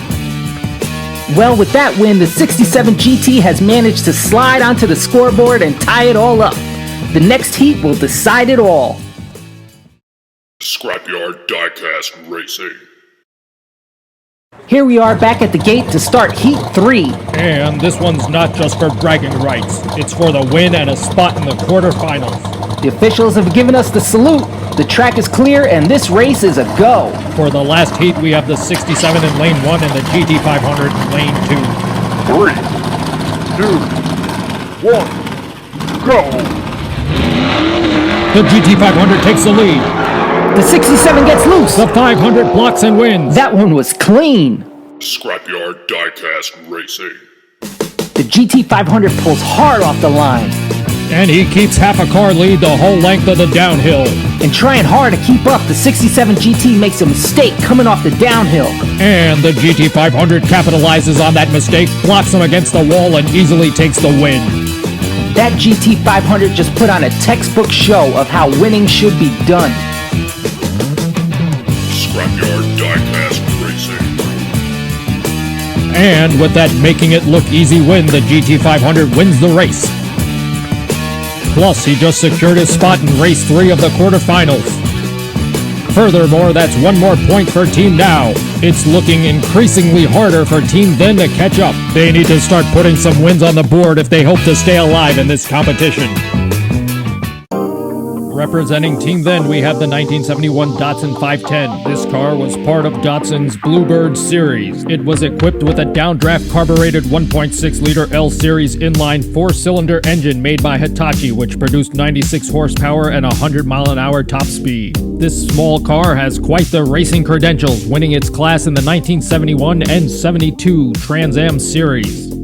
Well, with that win, the 67 GT has managed to slide onto the scoreboard and tie it all up. The next heat will decide it all. Scrapyard Diecast Racing. Here we are back at the gate to start Heat 3. And this one's not just for bragging rights. It's for the win and a spot in the quarterfinals. The officials have given us the salute. The track is clear and this race is a go. For the last heat, we have the 67 in lane 1 and the GT500 in lane 3, 2, 1, go!2. The GT500 takes the lead. The 67 gets loose. The 500 blocks and wins. That one was clean. Scrapyard Diecast Racing. The GT500 pulls hard off the line. And he keeps half a car lead the whole length of the downhill. And trying hard to keep up, the 67 GT makes a mistake coming off the downhill. And the GT500 capitalizes on that mistake, blocks him against the wall, and easily takes the win. That GT500 just put on a textbook show of how winning should be done. Scrapyard Diecast Racing. And with that making it look easy win, the GT500 wins the race. Plus, he just secured his spot in race 3 of the quarterfinals. Furthermore, that's one more point for Team Now. It's looking increasingly harder for Team Then to catch up. They need to start putting some wins on the board if they hope to stay alive in this competition. Representing Team Then, we have the 1971 Datsun 510. This car was part of Datsun's Bluebird series. It was equipped with a downdraft carbureted 1.6-liter L-series inline 4-cylinder engine made by Hitachi, which produced 96 horsepower and 100-mile-an-hour top speed. This small car has quite the racing credentials, winning its class in the 1971 and 72 Trans Am series.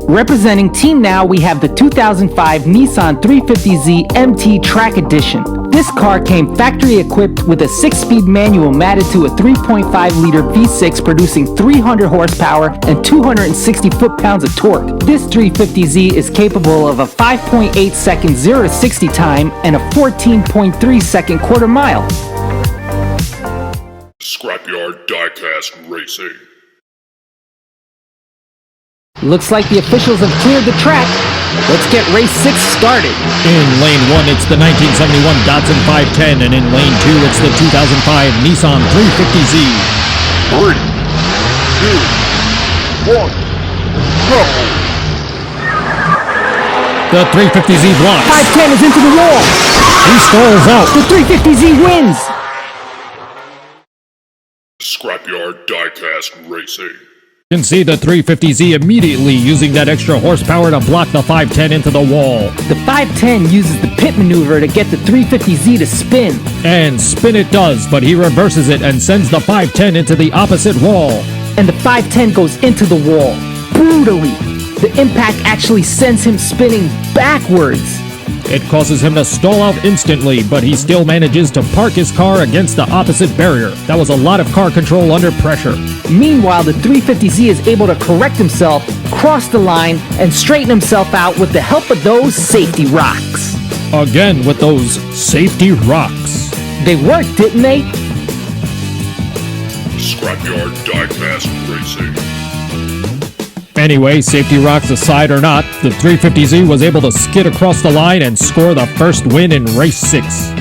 Representing Team Now, we have the 2005 Nissan 350Z MT Track Edition. This car came factory equipped with a 6-speed manual matted to a 3.5-liter V6 producing 300 horsepower and 260 foot-pounds of torque. This 350Z is capable of a 5.8 second 0 to 60 time and a 14.3 second quarter mile. Scrapyard Diecast Racing. Looks like the officials have cleared the track. Let's get race 6 started. In lane 1, it's the 1971 Datsun 510, and in lane 2, it's the 2005 Nissan 350Z. 3, 2, 1, go! The 350Z blocks. 510 is into the wall. He stalls out. The 350Z wins. Scrapyard Diecast Racing. You can see the 350Z immediately using that extra horsepower to block the 510 into the wall. The 510 uses the pit maneuver to get the 350Z to spin. And spin it does, but he reverses it and sends the 510 into the opposite wall. And the 510 goes into the wall. Brutally. The impact actually sends him spinning backwards. It causes him to stall out instantly, but he still manages to park his car against the opposite barrier. That was a lot of car control under pressure. Meanwhile, the 350Z is able to correct himself, cross the line, and straighten himself out with the help of those safety rocks. Again with those safety rocks. They worked, didn't they? Scrapyard Diecast Racing. Anyway, safety rocks aside or not, the 350Z was able to skid across the line and score the first win in race 6.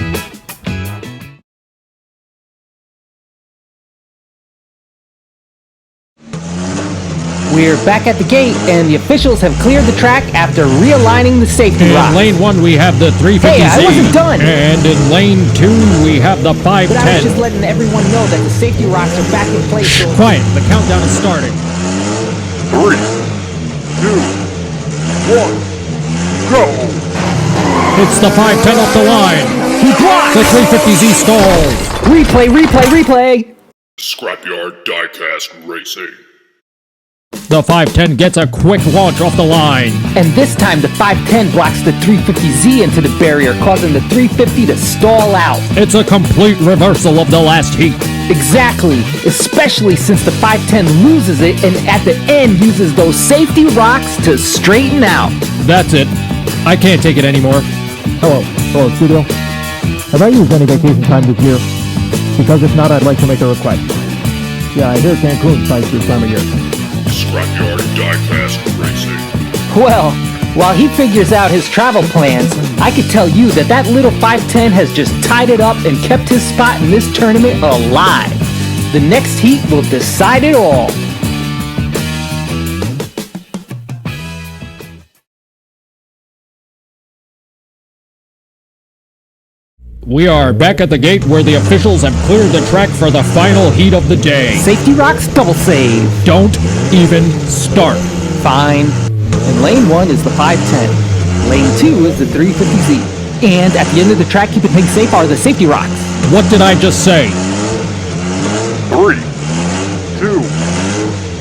We're back at the gate, and the officials have cleared the track after realigning the safety rocks. In lane 1, we have the 350Z. Hey, I wasn't done. And in lane 2, we have the 510. But I was just letting everyone know that the safety rocks are back in place. So Quiet, the countdown is starting. 3, 2, 1, go! It's the 510 off the line. he blocks! The 350Z stalls. Replay, replay, replay! Scrapyard Diecast Racing. The 510 gets a quick launch off the line. And this time the 510 blocks the 350Z into the barrier, causing the 350 to stall out. It's a complete reversal of the last heat. Exactly, especially since the 510 loses it and at the end uses those safety rocks to straighten out. That's it. I can't take it anymore. Hello, studio. Have I used any vacation time this year? Because if not, I'd like to make a request. Yeah, I hear Cancun's nice this time of year. Scrapyard Diecast Racing. Well, while he figures out his travel plans, I could tell you that that little 510 has just tied it up and kept his spot in this tournament alive. The next heat will decide it all. We are back at the gate where the officials have cleared the track for the final heat of the day. Safety rocks double save. Don't even start. Fine. And lane 1 is the 510. Lane 2 is the 350Z. And at the end of the track, keeping things safe are the safety rocks. What did I just say? 3, 2,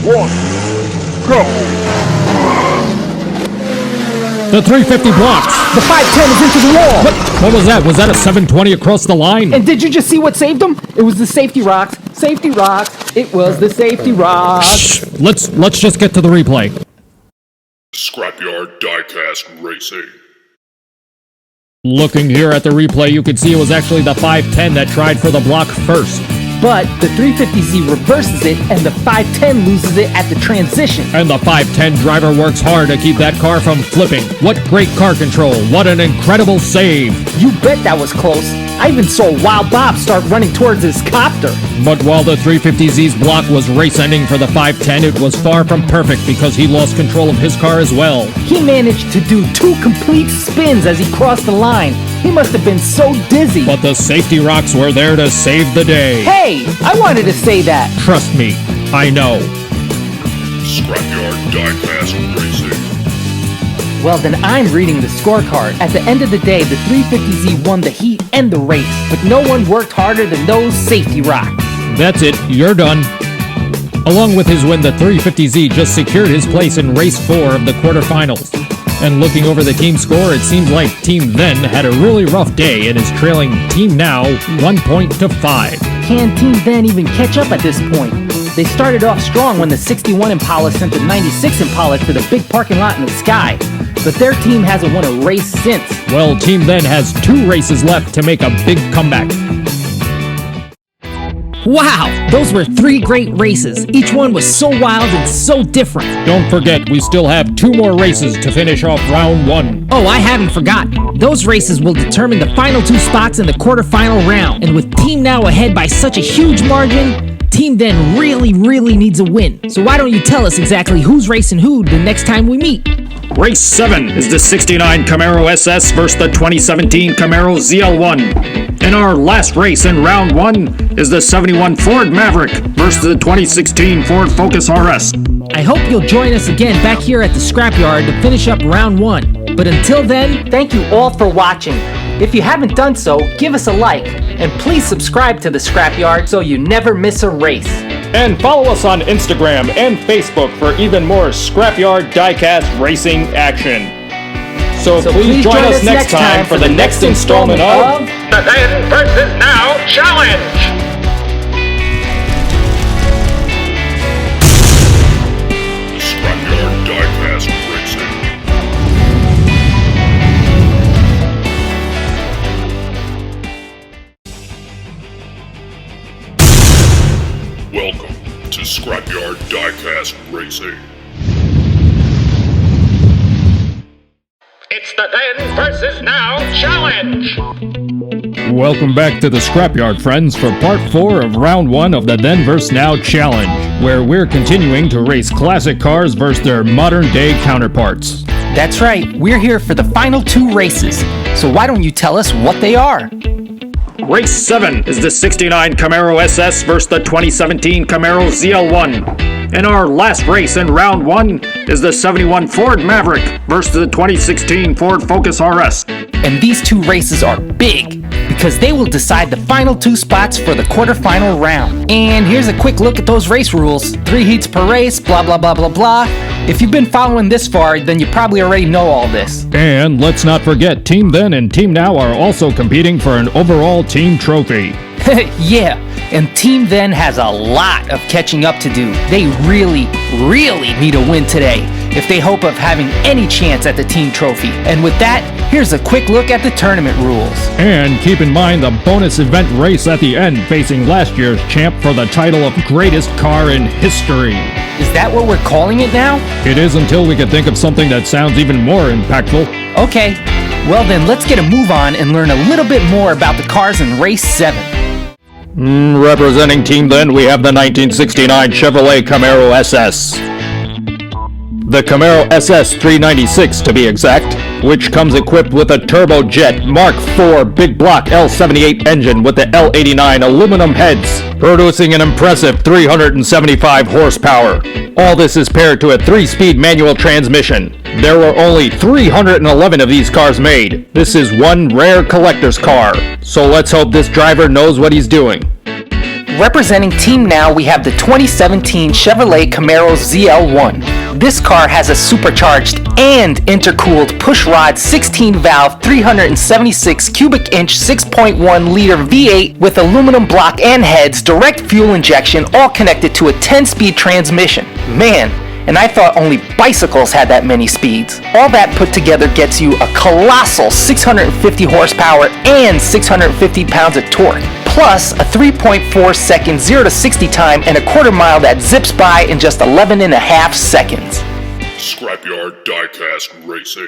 1, go! The 350 blocks. The 510 is into the wall. What was that? Was that a 720 across the line? And did you just see what saved him? It was the safety rocks. Safety rocks. It was the safety rocks. Shh. Let's just get to the replay. Scrapyard Diecast Racing. Looking here at the replay, you can see it was actually the 510 that tried for the block first. But the 350Z reverses it and the 510 loses it at the transition. And the 510 driver works hard to keep that car from flipping. What great car control. What an incredible save. You bet that was close. I even saw Wild Bob start running towards his copter. But while the 350Z's block was race ending for the 510, it was far from perfect because he lost control of his car as well. He managed to do 2 complete spins as he crossed the line. He must have been so dizzy. But the safety rocks were there to save the day. Hey, I wanted to say that. Trust me, I know. Scrapyard Diecast Racing. Well, then I'm reading the scorecard. At the end of the day, the 350Z won the heat and the race, but no one worked harder than those safety rocks. That's it, you're done. Along with his win, the 350Z just secured his place in race 4 of the quarterfinals. And looking over the team score, it seems like Team Then had a really rough day and is trailing Team Now 1 point to 5. Can Team Then even catch up at this point? They started off strong when the 61 Impala sent the 96 Impala to the big parking lot in the sky. But their team hasn't won a race since. Well, Team Then has 2 races left to make a big comeback. Wow, those were 3 great races. Each one was so wild and so different. Don't forget, we still have 2 more races to finish off round 1. Oh, I haven't forgotten. Those races will determine the final 2 spots in the quarterfinal round. And with Team Now ahead by such a huge margin, Team Then really needs a win. So why don't you tell us exactly who's racing who the next time we meet? Race 7 is the 69 Camaro SS versus the 2017 Camaro ZL1. And our last race in round 1 is the 71 Ford Maverick versus the 2016 Ford Focus RS. I hope you'll join us again back here at the Scrapyard to finish up round 1. But until then, Thank you all for watching. If you haven't done so, give us a like. And please subscribe to the Scrapyard so you never miss a race. And follow us on Instagram and Facebook for even more Scrapyard Diecast racing action. So please join us next time for the next installment of The Then versus Now Challenge! Scrapyard Diecast Racing. Welcome to Scrapyard Diecast Racing. It's the Then versus Now Challenge! Welcome back to the Scrapyard, friends, for part 4 of round 1 of the Then vs. Now Challenge, where we're continuing to race classic cars versus their modern-day counterparts. That's right, we're here for the final 2 races. So why don't you tell us what they are? Race 7 is the 69 Camaro SS versus the 2017 Camaro ZL1. And our last race in round 1 is the 71 Ford Maverick versus the 2016 Ford Focus RS. And these 2 races are big because they will decide the final 2 spots for the quarterfinal round. And here's a quick look at those race rules. 3 heats per race, blah blah blah blah blah. If you've been following this far, then you probably already know all this. And let's not forget, Team Then and Team Now are also competing for an overall team trophy. Yeah, and Team Then has a lot of catching up to do. They really need a win today if they hope of having any chance at the team trophy. And with that, here's a quick look at the tournament rules. And keep in mind the bonus event race at the end, facing last year's champ for the title of greatest car in history. Is that what we're calling it now? It is until we can think of something that sounds even more impactful. Okay, well then let's get a move on and learn a little bit more about the cars in race 7. Representing Team Then, we have the 1969 Chevrolet Camaro SS. The Camaro SS 396 to be exact, which comes equipped with a turbojet Mark IV big block L78 engine with the L89 aluminum heads, producing an impressive 375 horsepower. All this is paired to a 3-speed manual transmission. There were only 311 of these cars made. This is one rare collector's car, so let's hope this driver knows what he's doing. Representing Team Now, we have the 2017 Chevrolet Camaro ZL1. This car has a supercharged and intercooled pushrod 16-valve 376 cubic inch 6.1 liter V8 with aluminum block and heads, direct fuel injection, all connected to a 10-speed transmission. Man, and I thought only bicycles had that many speeds. All that put together gets you a colossal 650 horsepower and 650 pounds of torque, plus a 3.4 second 0 to 60 time and a quarter mile that zips by in just 11.5 seconds. Scrapyard Diecast Racing.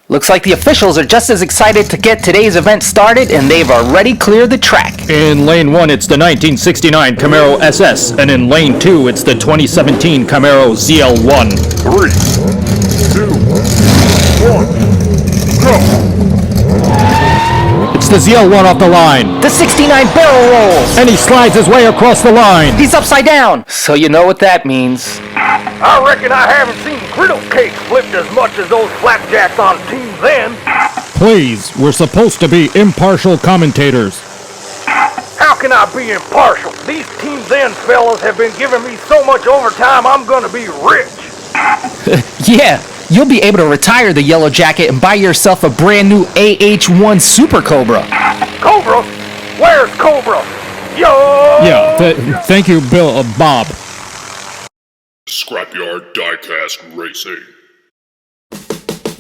Looks like the officials are just as excited to get today's event started, and they've already cleared the track. In lane 1, it's the 1969 Camaro SS, and in lane 2, it's the 2017 Camaro ZL1. 3, 2, 1, go! It's the ZL1 off the line, The 69 barrel rolls! and he slides his way across the line. He's upside down! So you know what that means. I reckon I haven't seen griddle cakes flipped as much as those flapjacks on Team Zen. Please, we're supposed to be impartial commentators. How can I be impartial? These Team Zen fellas have been giving me so much overtime, I'm gonna be rich. Yeah, you'll be able to retire the Yellow Jacket and buy yourself a brand new AH-1 Super Cobra. Cobra? Where's Cobra? Yo! Yeah, thank you, Bob. Scrapyard Diecast Racing.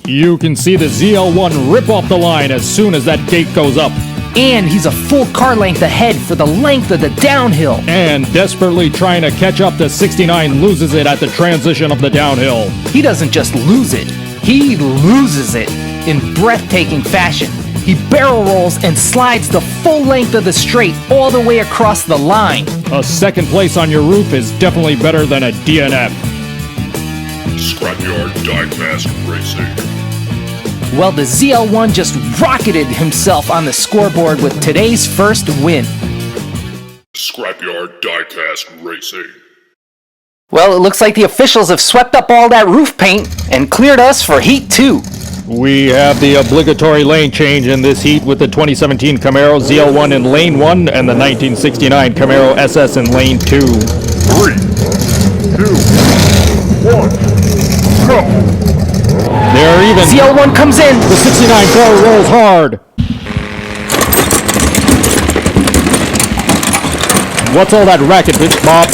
You can see the ZL1 rip off the line as soon as that gate goes up. And he's a full car length ahead for the length of the downhill. And desperately trying to catch up, the 69 loses it at the transition of the downhill. He doesn't just lose it, he loses it in breathtaking fashion. He barrel rolls and slides the full length of the straight all the way across the line. A second place on your roof is definitely better than a DNF. Scrapyard Diecast Racing. Well, the ZL1 just rocketed himself on the scoreboard with today's first win. Scrapyard Diecast Racing. Well, it looks like the officials have swept up all that roof paint and cleared us for Heat 2. We have the obligatory lane change in this heat with the 2017 Camaro ZL1 in lane 1 and the 1969 Camaro SS in lane 2. 3, 2, 1, go! They're even. ZL1 comes in. The 69 car rolls hard. What's all that racket, Bob?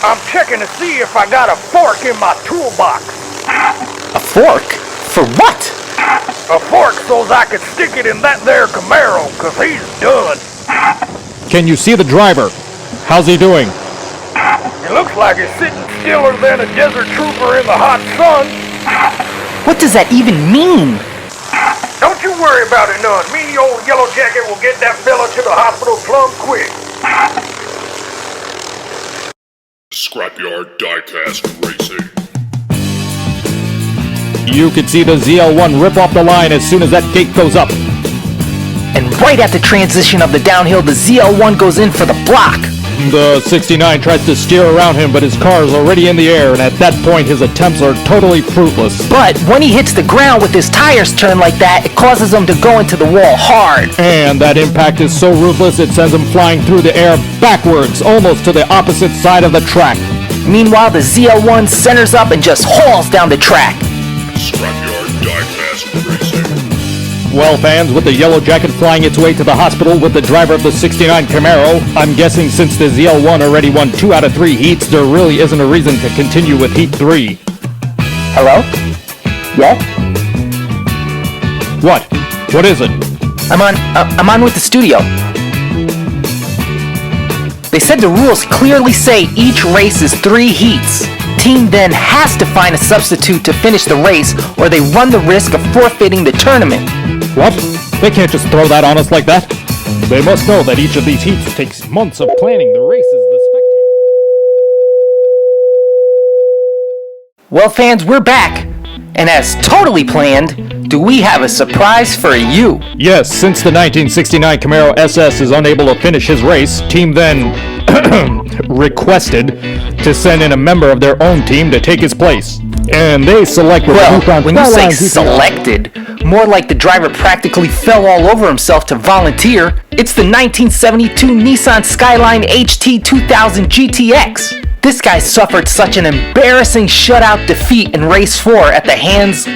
I'm checking to see if I got a fork in my toolbox. A fork? For what? A fork so's I could stick it in that there Camaro, 'cause he's done. Can you see the driver? How's he doing? It looks like he's sitting stiller than a desert trooper in the hot sun. What does that even mean? Don't you worry about it none. Me and the old Yellow Jacket will get that fella to the hospital plumb quick. Scrapyard Diecast Racing. You can see the ZL1 rip off the line as soon as that gate goes up. And right at the transition of the downhill, the ZL1 goes in for the block. The 69 tries to steer around him, but his car is already in the air, and at that point his attempts are totally fruitless. But when he hits the ground with his tires turned like that, it causes him to go into the wall hard. And that impact is so ruthless it sends him flying through the air backwards, almost to the opposite side of the track. Meanwhile, the ZL1 centers up and just hauls down the track. Scrapyard Diecast Racing. Well, fans, with the Yellow Jacket flying its way to the hospital with the driver of the 69 Camaro, I'm guessing since the ZL1 already won 2 out of 3 heats, there really isn't a reason to continue with Heat 3. Hello? Yes? What? What is it? I'm on with the studio. They said the rules clearly say each race is 3 heats. Team then has to find a substitute to finish the race, or they run the risk of forfeiting the tournament. What? They can't just throw that on us like that. They must know that each of these heats takes months of planning the races the spectators. Well, fans, we're back. And as totally planned, do we have a surprise for you? Yes, since the 1969 Camaro SS is unable to finish his race, Team then requested to send in a member of their own team to take his place. And they selected... Well, when you say selected, more like the driver practically fell all over himself to volunteer. It's the 1972 Nissan Skyline HT 2000 GTX. This guy suffered such an embarrassing shutout defeat in race 4 at the hands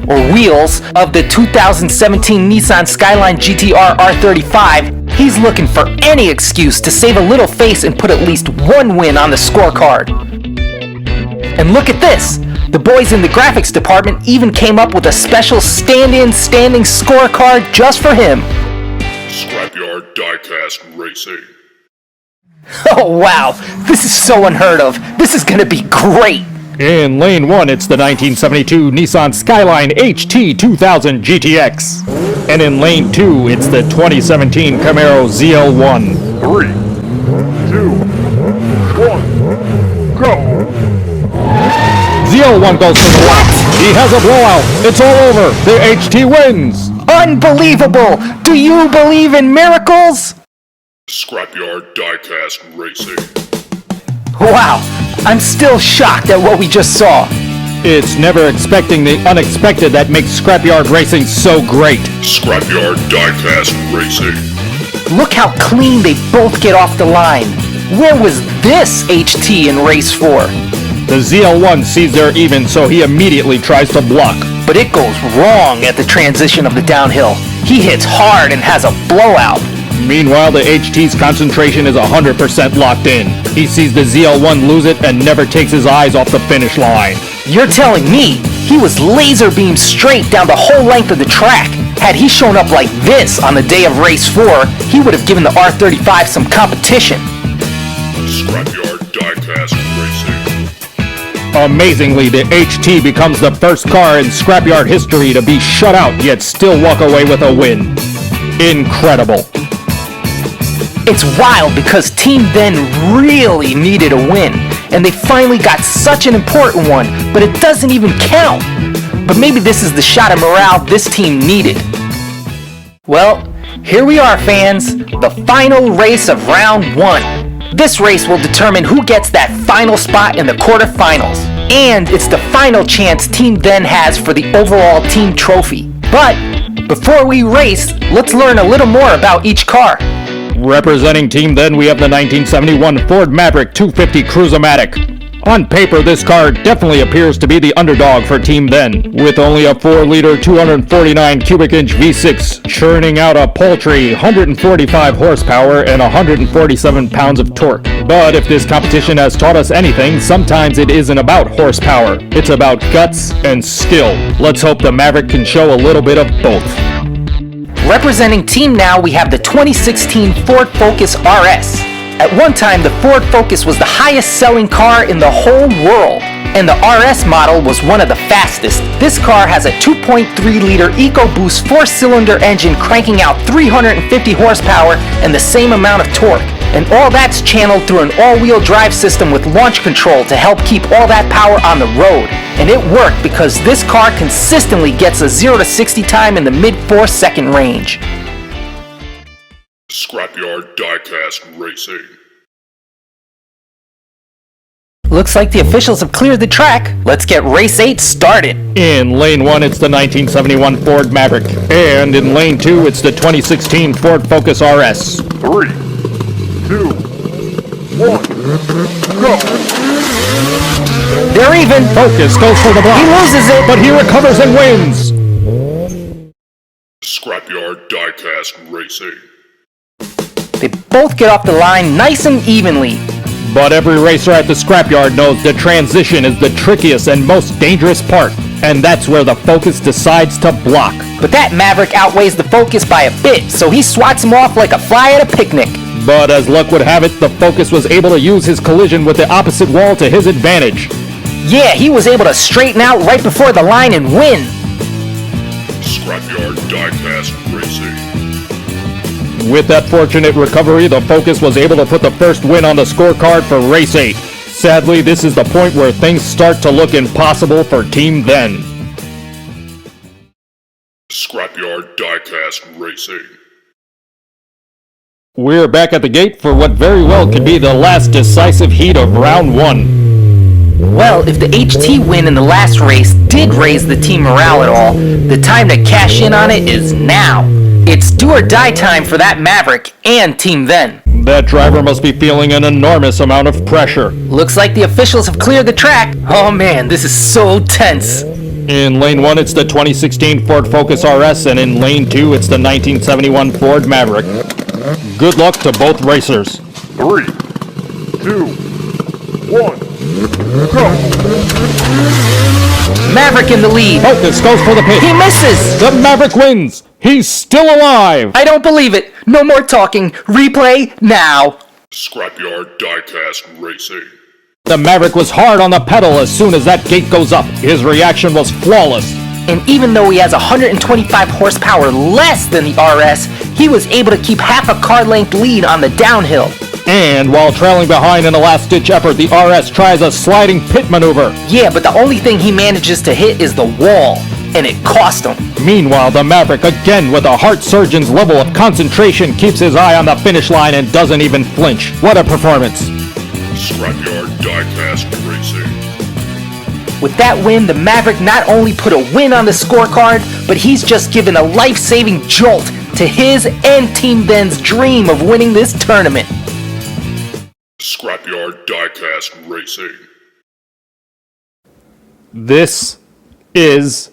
or wheels of the 2017 Nissan Skyline GTR R35. He's looking for any excuse to save a little face and put at least one win on the scorecard. And look at this! The boys in the graphics department even came up with a special stand-in standing scorecard just for him. Scrapyard Diecast Racing. Oh wow, this is so unheard of. This is gonna be great. In lane 1, it's the 1972 Nissan Skyline HT 2000 GTX. And in lane 2, it's the 2017 Camaro ZL1. 3, 2, 1, go! ZL1 goes for the win. He has a blowout. It's all over. The HT wins. Unbelievable! Do you believe in miracles? Scrapyard Diecast Racing. Wow, I'm still shocked at what we just saw. It's never expecting the unexpected that makes Scrapyard Racing so great. Scrapyard Diecast Racing. Look how clean they both get off the line. Where was this HT in race 4? The ZL1 sees they're even, so he immediately tries to block. But it goes wrong at the transition of the downhill. He hits hard and has a blowout. Meanwhile, the HT's concentration is 100% locked in. He sees the ZL1 lose it and never takes his eyes off the finish line. You're telling me he was laser beamed straight down the whole length of the track? Had he shown up like this on the day of race 4, he would have given the R35 some competition. Scrapyard Diecast Racing. Amazingly, the HT becomes the first car in Scrapyard history to be shut out yet still walk away with a win. Incredible. It's wild because Team Then really needed a win, and they finally got such an important one, but it doesn't even count. But maybe this is the shot of morale this team needed. Well, here we are, fans, the final race of round 1. This race will determine who gets that final spot in the quarterfinals, and it's the final chance Team Then has for the overall team trophy. But before we race, let's learn a little more about each car. Representing Team Then, we have the 1971 Ford Maverick 250 Cruise-O-Matic. On paper, this car definitely appears to be the underdog for Team Then, with only a 4-liter 249 cubic inch V6 churning out a paltry 145 horsepower and 147 pounds of torque. But if this competition has taught us anything, sometimes it isn't about horsepower. It's about guts and skill. Let's hope the Maverick can show a little bit of both. Representing Team Now, we have the 2016 Ford Focus RS. At one time, the Ford Focus was the highest selling car in the whole world, and the RS model was one of the fastest. This car has a 2.3-liter EcoBoost 4-cylinder engine cranking out 350 horsepower and the same amount of torque. And all that's channeled through an all-wheel drive system with launch control to help keep all that power on the road. And it worked because this car consistently gets a 0 to 60 time in the mid-4-second range. Scrapyard Diecast Racing. Looks like the officials have cleared the track. Let's get race 8 started. In lane 1, it's the 1971 Ford Maverick. And in lane 2, it's the 2016 Ford Focus RS. 3, 2, 1, go! They're even. Focus goes for the block. He loses it, but he recovers and wins. Scrapyard Diecast Racing. They both get off the line nice and evenly. But every racer at the Scrapyard knows the transition is the trickiest and most dangerous part, and that's where the Focus decides to block. But that Maverick outweighs the Focus by a bit, so he swats him off like a fly at a picnic. But as luck would have it, the Focus was able to use his collision with the opposite wall to his advantage. Yeah, he was able to straighten out right before the line and win. Scrapyard Diecast Racing. With that fortunate recovery, the Focus was able to put the first win on the scorecard for race 8. Sadly, this is the point where things start to look impossible for Team Then. Scrapyard Diecast Racing. We're back at the gate for what very well could be the last decisive heat of round 1. Well, if the HT win in the last race did raise the team morale at all, the time to cash in on it is now. It's do or die time for that Maverick and Team Then. That driver must be feeling an enormous amount of pressure. Looks like the officials have cleared the track. Oh man, this is so tense. In lane 1, it's the 2016 Ford Focus RS, and in lane 2, it's the 1971 Ford Maverick. Good luck to both racers. 3, 2, 1, Maverick in the lead. Focus goes for the pit. He misses. The Maverick wins. He's still alive. I don't believe it. No more talking. Replay now. Scrapyard Diecast Racing. The Maverick was hard on the pedal as soon as that gate goes up. His reaction was flawless. And even though he has 125 horsepower less than the RS, he was able to keep half a car length lead on the downhill. And while trailing behind in a last-ditch effort, the RS tries a sliding pit maneuver. Yeah, but the only thing he manages to hit is the wall, and it cost him. Meanwhile, the Maverick, again with a heart surgeon's level of concentration, keeps his eye on the finish line and doesn't even flinch. What a performance. Scrapyard Diecast Racing. With that win, the Maverick not only put a win on the scorecard, but he's just given a life-saving jolt to his and Team Ben's dream of winning this tournament. Scrapyard Diecast Racing. This is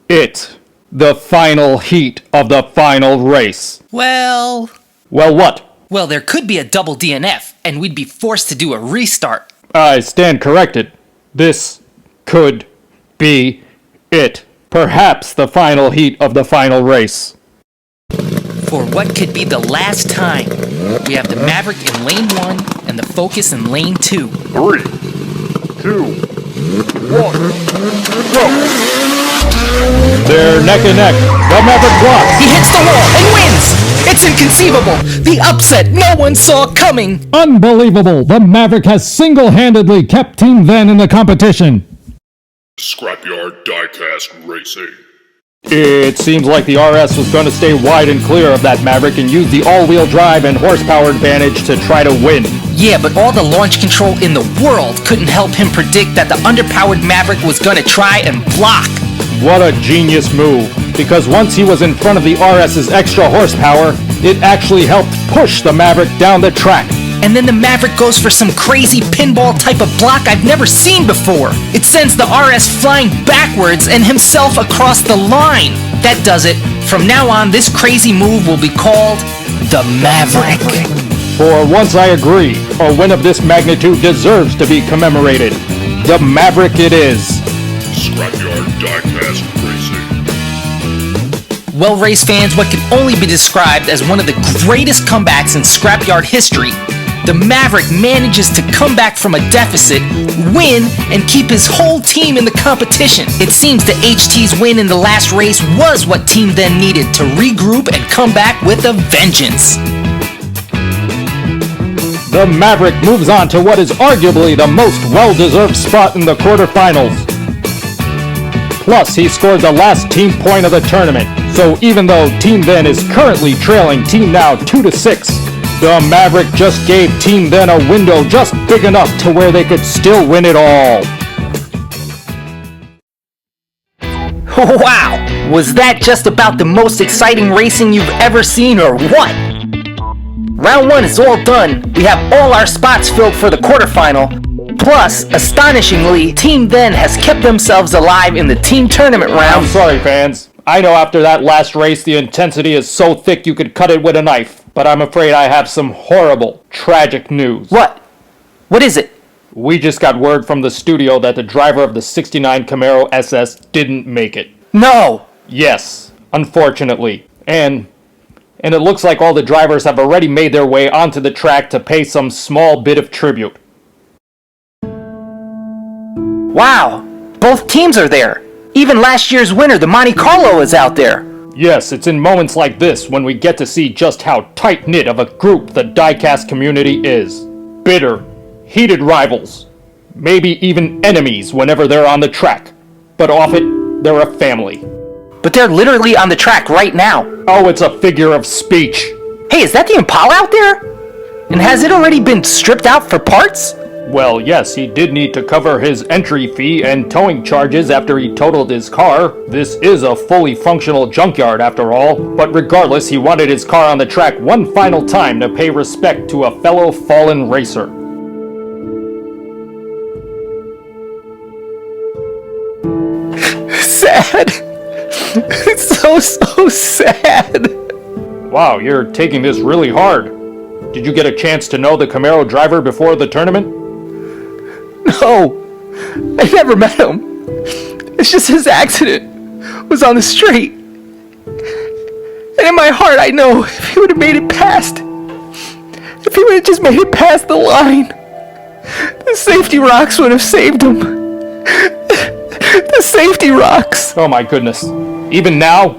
it. The final heat of the final race. Well, Well, what? there could be a double DNF, and we'd be forced to do a restart. I stand corrected. This could be it. Perhaps the final heat of the final race. For what could be the last time, we have the Maverick in lane 1 and the Focus in lane 2. 3, 2, 1, go! They're neck and neck. The Maverick blocks. He hits the wall and wins! It's inconceivable! The upset no one saw coming! Unbelievable. The Maverick has single-handedly kept Team Then in the competition. Scrapyard Diecast Racing. It seems like the RS was going to stay wide and clear of that Maverick and use the all-wheel drive and horsepower advantage to try to win. Yeah, but all the launch control in the world couldn't help him predict that the underpowered Maverick was gonna try and block. What a genius move, because once he was in front of the RS's extra horsepower, it actually helped push the Maverick down the track. And then the Maverick goes for some crazy pinball type of block I've never seen before. It sends the RS flying backwards and himself across the line. That does it. From now on, this crazy move will be called the Maverick. For once I agree, a win of this magnitude deserves to be commemorated. The Maverick it is. Scrapyard Diecast Racing. Well, race fans, what can only be described as one of the greatest comebacks in Scrapyard history. The Maverick manages to come back from a deficit, win, and keep his whole team in the competition. It seems the HT's win in the last race was what Team Then needed to regroup and come back with a vengeance. The Maverick moves on to what is arguably the most well-deserved spot in the quarterfinals. Plus, he scored the last team point of the tournament, so even though Team Then is currently trailing Team Now 2-6, the Maverick just gave Team Then a window just big enough to where they could still win it all. Wow! Was that just about the most exciting racing you've ever seen or what? Round 1 is all done. We have all our spots filled for the quarterfinal. Plus, astonishingly, Team Then has kept themselves alive in the team tournament round. I'm sorry, fans. I know after that last race the intensity is so thick you could cut it with a knife. But I'm afraid I have some horrible, tragic news. What? What is it? We just got word from the studio that the driver of the 69 Camaro SS didn't make it. No! Yes, unfortunately. And it looks like all the drivers have already made their way onto the track to pay some small bit of tribute. Wow! Both teams are there! Even last year's winner, the Monte Carlo, is out there! Yes, it's in moments like this when we get to see just how tight-knit of a group the diecast community is. Bitter, heated rivals, maybe even enemies whenever they're on the track. But off it, they're a family. But they're literally on the track right now. Oh, it's a figure of speech. Hey, is that the Impala out there? And has it already been stripped out for parts? Well, yes, he did need to cover his entry fee and towing charges after he totaled his car. This is a fully functional junkyard after all. But regardless, he wanted his car on the track one final time to pay respect to a fellow fallen racer. Sad. It's so sad. Wow, you're taking this really hard. Did you get a chance to know the Camaro driver before the tournament? No, I never met him. It's just his accident was on the street. And in my heart, I know if he would have made it past, if he would have just made it past the line, the safety rocks would have saved him. The safety rocks. Oh my goodness. Even now?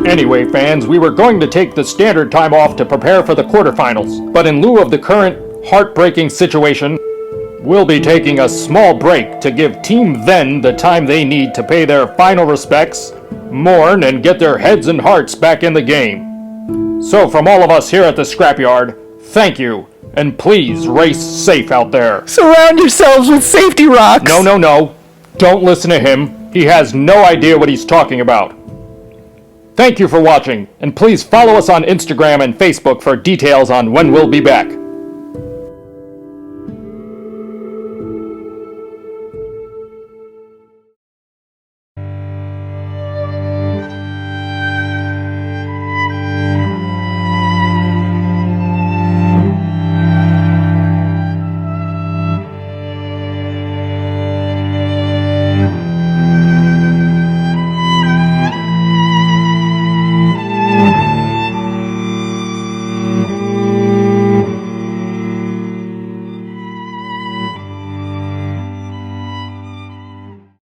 Anyway, fans, we were going to take the standard time off to prepare for the quarterfinals, but in lieu of the current heartbreaking situation, we'll be taking a small break to give Team Then the time they need to pay their final respects, mourn, and get their heads and hearts back in the game. So from all of us here at the Scrapyard, thank you, and please race safe out there. Surround yourselves with safety rocks. No. Don't listen to him. He has no idea what he's talking about. Thank you for watching, and please follow us on Instagram and Facebook for details on when we'll be back.